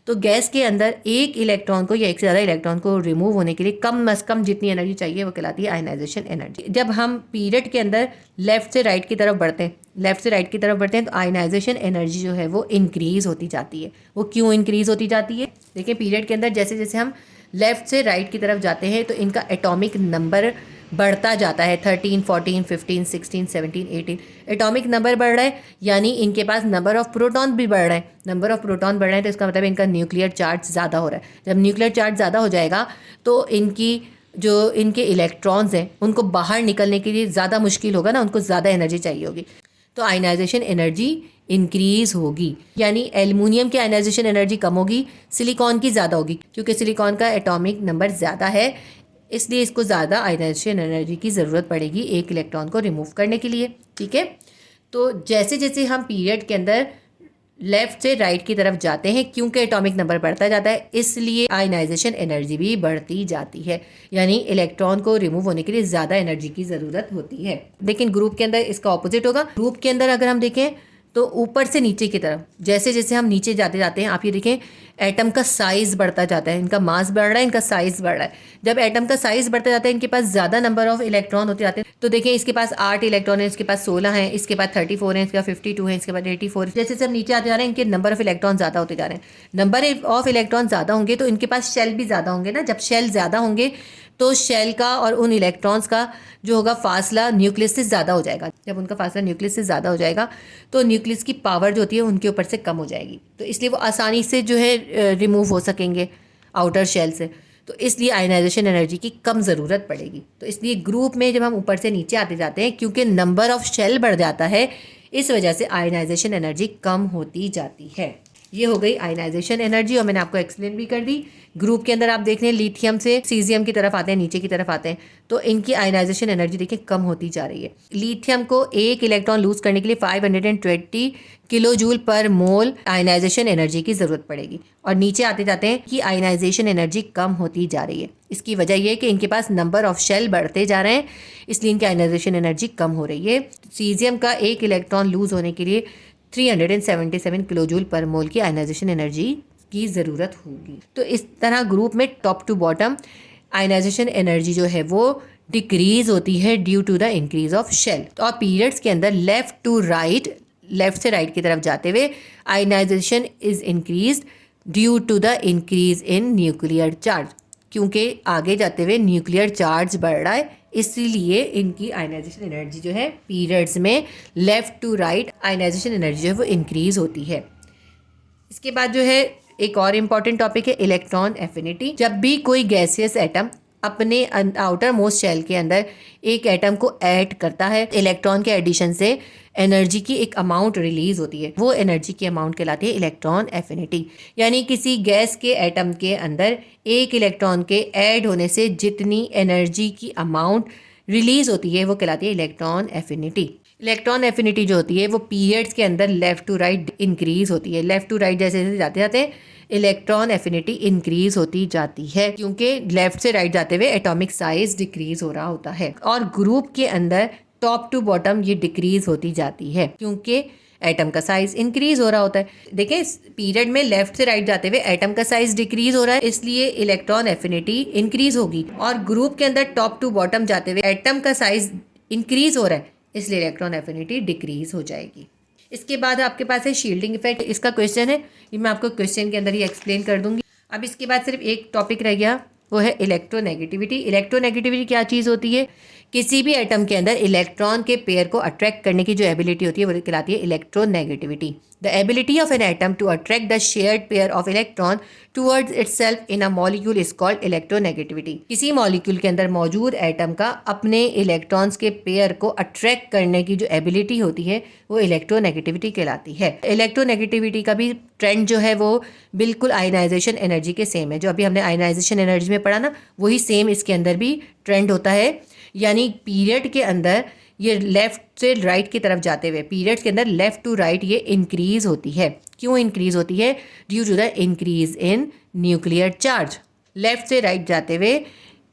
तो गैस के अंदर एक इलेक्ट्रॉन को या एक से ज़्यादा इलेक्ट्रॉन को रिमूव होने के लिए कम से कम जितनी एनर्जी चाहिए वो कहलाती है आयनाइजेशन एनर्जी। जब हम पीरियड के अंदर लेफ़्ट से राइट की तरफ बढ़ते हैं तो आयनाइजेशन एनर्जी जो है वो इंक्रीज़ होती जाती है। वो क्यों इंक्रीज़ होती जाती है? देखिए पीरियड के अंदर जैसे जैसे हम लेफ़्ट से राइट की तरफ जाते हैं तो इनका एटॉमिक नंबर बढ़ता जाता है। 13, 14, 15, 16, 17, 18 एटॉमिक नंबर बढ़ रहा है, यानी इनके पास नंबर ऑफ प्रोटॉन भी बढ़ रहा है। नंबर ऑफ प्रोटॉन बढ़ रहे हैं तो इसका मतलब इनका न्यूक्लियर चार्ज ज़्यादा हो रहा है। जब न्यूक्लियर चार्ज ज़्यादा हो जाएगा तो इनके इलेक्ट्रॉन्स हैं उनको बाहर निकलने के लिए ज़्यादा मुश्किल होगा ना, उनको ज़्यादा एनर्जी चाहिए होगी, तो आयनाइजेशन एनर्जी इंक्रीज़ होगी। यानी एल्युमिनियम की आयनाइजेशन एनर्जी कम होगी, सिलिकॉन की ज़्यादा होगी, क्योंकि सिलिकॉन का एटॉमिक नंबर ज़्यादा है, इसलिए इसको ज़्यादा आयनाइजेशन एनर्जी की ज़रूरत पड़ेगी एक इलेक्ट्रॉन को रिमूव करने के लिए। ठीक है, तो जैसे जैसे हम पीरियड के अंदर लेफ़्ट से राइट की तरफ जाते हैं, क्योंकि एटॉमिक नंबर बढ़ता जाता है, इसलिए आयनाइजेशन एनर्जी भी बढ़ती जाती है। यानी इलेक्ट्रॉन को रिमूव होने के लिए ज़्यादा एनर्जी की ज़रूरत होती है। लेकिन ग्रुप के अंदर इसका ऑपोजिट होगा। ग्रुप के अंदर अगर हम देखें तो ऊपर से नीचे की तरफ जैसे जैसे हम नीचे जाते जाते हैं, आप ये देखें एटम का साइज़ बढ़ता जाता है, इनका मास बढ़ रहा है, इनका साइज़ बढ़ रहा है। जब एटम का साइज़ बढ़ता जाता है, इनके पास ज़्यादा नंबर ऑफ इलेक्ट्रॉन होते जाते हैं। तो देखें इसके पास 8 इलेक्ट्रॉन है, इसके पास 16 है, इसके पास 34 है, इसके पास 52 है, इसके पास 84। जैसे जैसे हम नीचे आते जा रहे हैं इनके नंबर ऑफ इलेक्ट्रॉन ज़्यादा होते जा रहे हैं। नंबर ऑफ इलेक्ट्रॉन ज़्यादा होंगे तो इनके पास शेल भी ज़्यादा होंगे ना। जब शेल ज़्यादा होंगे तो शेल का और उन इलेक्ट्रॉन्स का जो होगा फासला न्यूक्लियस से ज़्यादा हो जाएगा। जब उनका फासला न्यूक्लियस से ज़्यादा हो जाएगा तो न्यूक्लियस की पावर जो होती है उनके ऊपर से कम हो जाएगी, तो इसलिए वो आसानी से जो है रिमूव हो सकेंगे आउटर शेल से। तो इसलिए आयनाइजेशन एनर्जी की कम ज़रूरत पड़ेगी। तो इसलिए ग्रुप में जब हम ऊपर से नीचे आते जाते हैं, क्योंकि नंबर ऑफ शेल बढ़ जाता है, इस वजह से आयनाइजेशन एनर्जी कम होती जाती है। ये हो गई आयनाइजेशन एनर्जी और मैंने आपको एक्सप्लेन भी कर दी। ग्रुप के अंदर आप देख रहे हैं लिथियम से सीजियम की तरफ आते हैं, नीचे की तरफ आते हैं, तो इनकी आयनाइजेशन एनर्जी देखिए कम होती जा रही है। लिथियम को एक इलेक्ट्रॉन लूज करने के लिए 520 किलो जूल पर मोल आयनाइजेशन एनर्जी की ज़रूरत पड़ेगी, और नीचे आते जाते हैं कि आयनाइजेशन एनर्जी कम होती जा रही है। इसकी वजह यह है कि इनके पास नंबर ऑफ शेल बढ़ते जा रहे हैं, इसलिए इनकी आयनाइजेशन एनर्जी कम हो रही है। सीजियम का एक इलेक्ट्रॉन लूज होने के लिए 377 किलो जूल पर मोल की आयनाइजेशन एनर्जी की ज़रूरत होगी। तो इस तरह ग्रुप में top to bottom ionization energy जो है वो डिक्रीज होती है due to the increase of shell. तो और पीरियड्स के अंदर लेफ़्ट टू राइट, लेफ़्ट से राइट की तरफ जाते हुए ionization is increase due to the increase in nuclear charge, क्योंकि आगे जाते हुए न्यूक्लियर चार्ज बढ़ रहा है, इसीलिए इनकी आयनाइजेशन एनर्जी जो है पीरियड्स में left to right ionization energy जो है वो इंक्रीज़ होती है। इसके बाद जो है एक और इम्पॉर्टेंट टॉपिक है इलेक्ट्रॉन एफिनिटी। जब भी कोई गैसियस एटम अपने आउटर मोस्ट शेल के अंदर एक एटम को ऐड करता है, इलेक्ट्रॉन के एडिशन से एनर्जी की एक अमाउंट रिलीज होती है, वो एनर्जी की अमाउंट कहलाती है इलेक्ट्रॉन एफिनिटी। यानी किसी गैस के एटम के अंदर एक इलेक्ट्रॉन के ऐड होने से जितनी एनर्जी की अमाउंट रिलीज होती है वो कहलाती है इलेक्ट्रॉन एफिनिटी। इलेक्ट्रॉन एफिनिटी जो होती है वो पीरियड्स के अंदर लेफ़्ट टू राइट इंक्रीज होती है। लेफ़्ट टू राइट जैसे जैसे जाते जाते इलेक्ट्रॉन एफिनिटी इंक्रीज होती जाती है, क्योंकि लेफ़्ट से राइट जाते हुए एटॉमिक साइज डिक्रीज हो रहा होता है। और ग्रुप के अंदर टॉप टू बॉटम ये डिक्रीज होती जाती है, क्योंकि एटम का साइज इंक्रीज हो रहा होता है। देखें, पीरियड में लेफ्ट से राइट जाते हुए एटम का साइज डिक्रीज हो रहा है, इसलिए इलेक्ट्रॉन एफिनिटी इंक्रीज होगी। और ग्रुप के अंदर टॉप टू बॉटम जाते हुए एटम का साइज इंक्रीज हो रहा है, इसलिए इलेक्ट्रॉन एफिनिटी डिक्रीज हो जाएगी। इसके बाद आपके पास है शील्डिंग इफेक्ट। इसका क्वेश्चन है, ये मैं आपको क्वेश्चन के अंदर ही एक्सप्लेन कर दूंगी। अब इसके बाद सिर्फ एक टॉपिक रह गया, वो है इलेक्ट्रोनेगेटिविटी। इलेक्ट्रोनेगेटिविटी क्या चीज़ होती है? किसी भी एटम के अंदर इलेक्ट्रॉन के पेयर को अट्रैक्ट करने की जो एबिलिटी होती है वो कहलाती है electronegativity. The ability of an atom to attract the shared pair of electron towards itself in a molecule is called electronegativity. किसी मॉलिक्यूल के अंदर मौजूद एटम का अपने इलेक्ट्रॉन्स के पेयर को अट्रैक्ट करने की जो एबिलिटी होती है वो इलेक्ट्रोनेगेटिविटी कहलाती है। इलेक्ट्रोनेगेटिविटी का भी ट्रेंड जो है वो बिल्कुल आयनाइजेशन एनर्जी के सेम है। जो अभी हमने आयनाइजेशन एनर्जी में पढ़ा ना, वही सेम इसके अंदर भी ट्रेंड होता है। यानी पीरियड के अंदर ये लेफ़्ट से राइट की तरफ जाते हुए पीरियड्स के अंदर लेफ़्ट टू राइट ये इंक्रीज होती है। क्यों इंक्रीज होती है? Due to the increase in nuclear charge. Left से राइट जाते हुए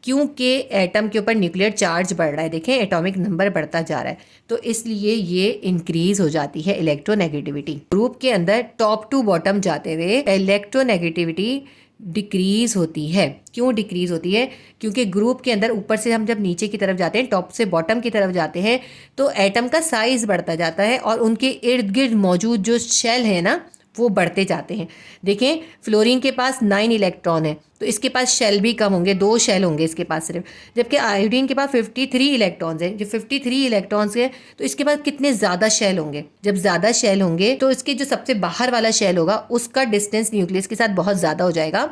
क्योंकि एटम के ऊपर न्यूक्लियर चार्ज बढ़ रहा है, देखें एटॉमिक नंबर बढ़ता जा रहा है, तो इसलिए ये इंक्रीज हो जाती है इलेक्ट्रोनेगेटिविटी। ग्रुप के अंदर टॉप टू बॉटम जाते हुए इलेक्ट्रोनेगेटिविटी डिक्रीज होती है। क्यों डिक्रीज होती है? क्योंकि ग्रुप के अंदर ऊपर से हम जब नीचे की तरफ जाते हैं, टॉप से बॉटम की तरफ जाते हैं, तो एटम का साइज बढ़ता जाता है और उनके इर्द गिर्द मौजूद जो शेल है ना वो बढ़ते जाते हैं। देखें, फ्लोरीन के पास 9 इलेक्ट्रॉन है, तो इसके पास शेल भी कम होंगे, 2 शेल होंगे इसके पास सिर्फ। जबकि आयोडीन के पास 53 इलेक्ट्रॉन्स हैं। जो 53 इलेक्ट्रॉन्स हैं तो इसके पास कितने ज़्यादा शेल होंगे। जब ज़्यादा शेल होंगे तो इसके जो सबसे बाहर वाला शेल होगा उसका डिस्टेंस न्यूक्लियस के साथ बहुत ज़्यादा हो जाएगा।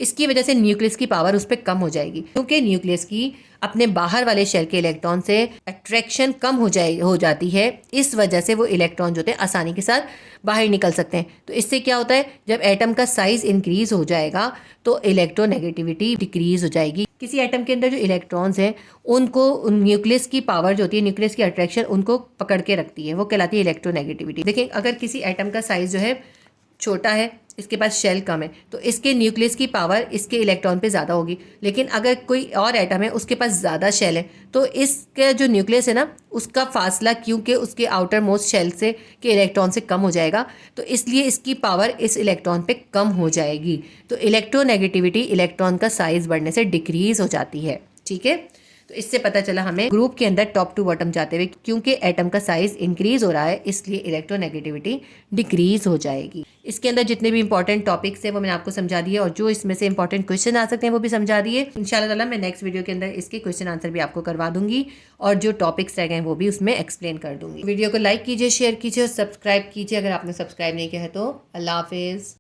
इसकी वजह से न्यूक्लियस की पावर उस पर कम हो जाएगी, क्योंकि न्यूक्लियस की अपने बाहर वाले शेल के इलेक्ट्रॉन से अट्रैक्शन कम हो जाती है। इस वजह से वो इलेक्ट्रॉन जो होते हैं आसानी के साथ बाहर निकल सकते हैं। तो इससे क्या होता है, जब एटम का साइज इंक्रीज हो जाएगा तो इलेक्ट्रोनेगेटिविटी डिक्रीज हो जाएगी। किसी एटम के अंदर जो इलेक्ट्रॉन्स हैं उनको न्यूक्लियस की पावर जो होती है, न्यूक्लियस की अट्रैक्शन उनको पकड़ के रखती है, वो कहलाती है इलेक्ट्रोनेगेटिविटी। देखिए, अगर किसी एटम का साइज जो है छोटा है, इसके पास शेल कम है, तो इसके न्यूक्लियस की पावर इसके इलेक्ट्रॉन पे ज़्यादा होगी। लेकिन अगर कोई और एटम है उसके पास ज़्यादा शेल है, तो इसका जो न्यूक्लियस है ना उसका फासला क्योंकि उसके आउटर मोस्ट शेल से के इलेक्ट्रॉन से कम हो जाएगा, तो इसलिए इसकी पावर इस इलेक्ट्रॉन पे कम हो जाएगी। तो इलेक्ट्रोनेगेटिविटी इलेक्ट्रॉन का साइज बढ़ने से डिक्रीज हो जाती है। ठीक है, तो इससे पता चला हमें ग्रुप के अंदर टॉप टू बॉटम जाते हुए क्योंकि एटम का साइज इंक्रीज हो रहा है, इसलिए इलेक्ट्रोनेगेटिविटी डिक्रीज हो जाएगी। इसके अंदर जितने भी इंपॉर्टेंट टॉपिक्स हैं वो मैंने आपको समझा दिए, और जो इसमें से इंपॉर्टेंट क्वेश्चन आ सकते हैं वो भी समझा दिए। इंशाल्लाह ताला मैं नेक्स्ट वीडियो के अंदर इसके क्वेश्चन आंसर भी आपको करवा दूंगी, और जो टॉपिक्स रह गए वो भी उसमें एक्सप्लेन कर दूंगी। वीडियो को लाइक कीजिए, शेयर कीजिए और सब्सक्राइब कीजिए अगर आपने सब्सक्राइब नहीं किया है तो। अल्लाह हाफिज़।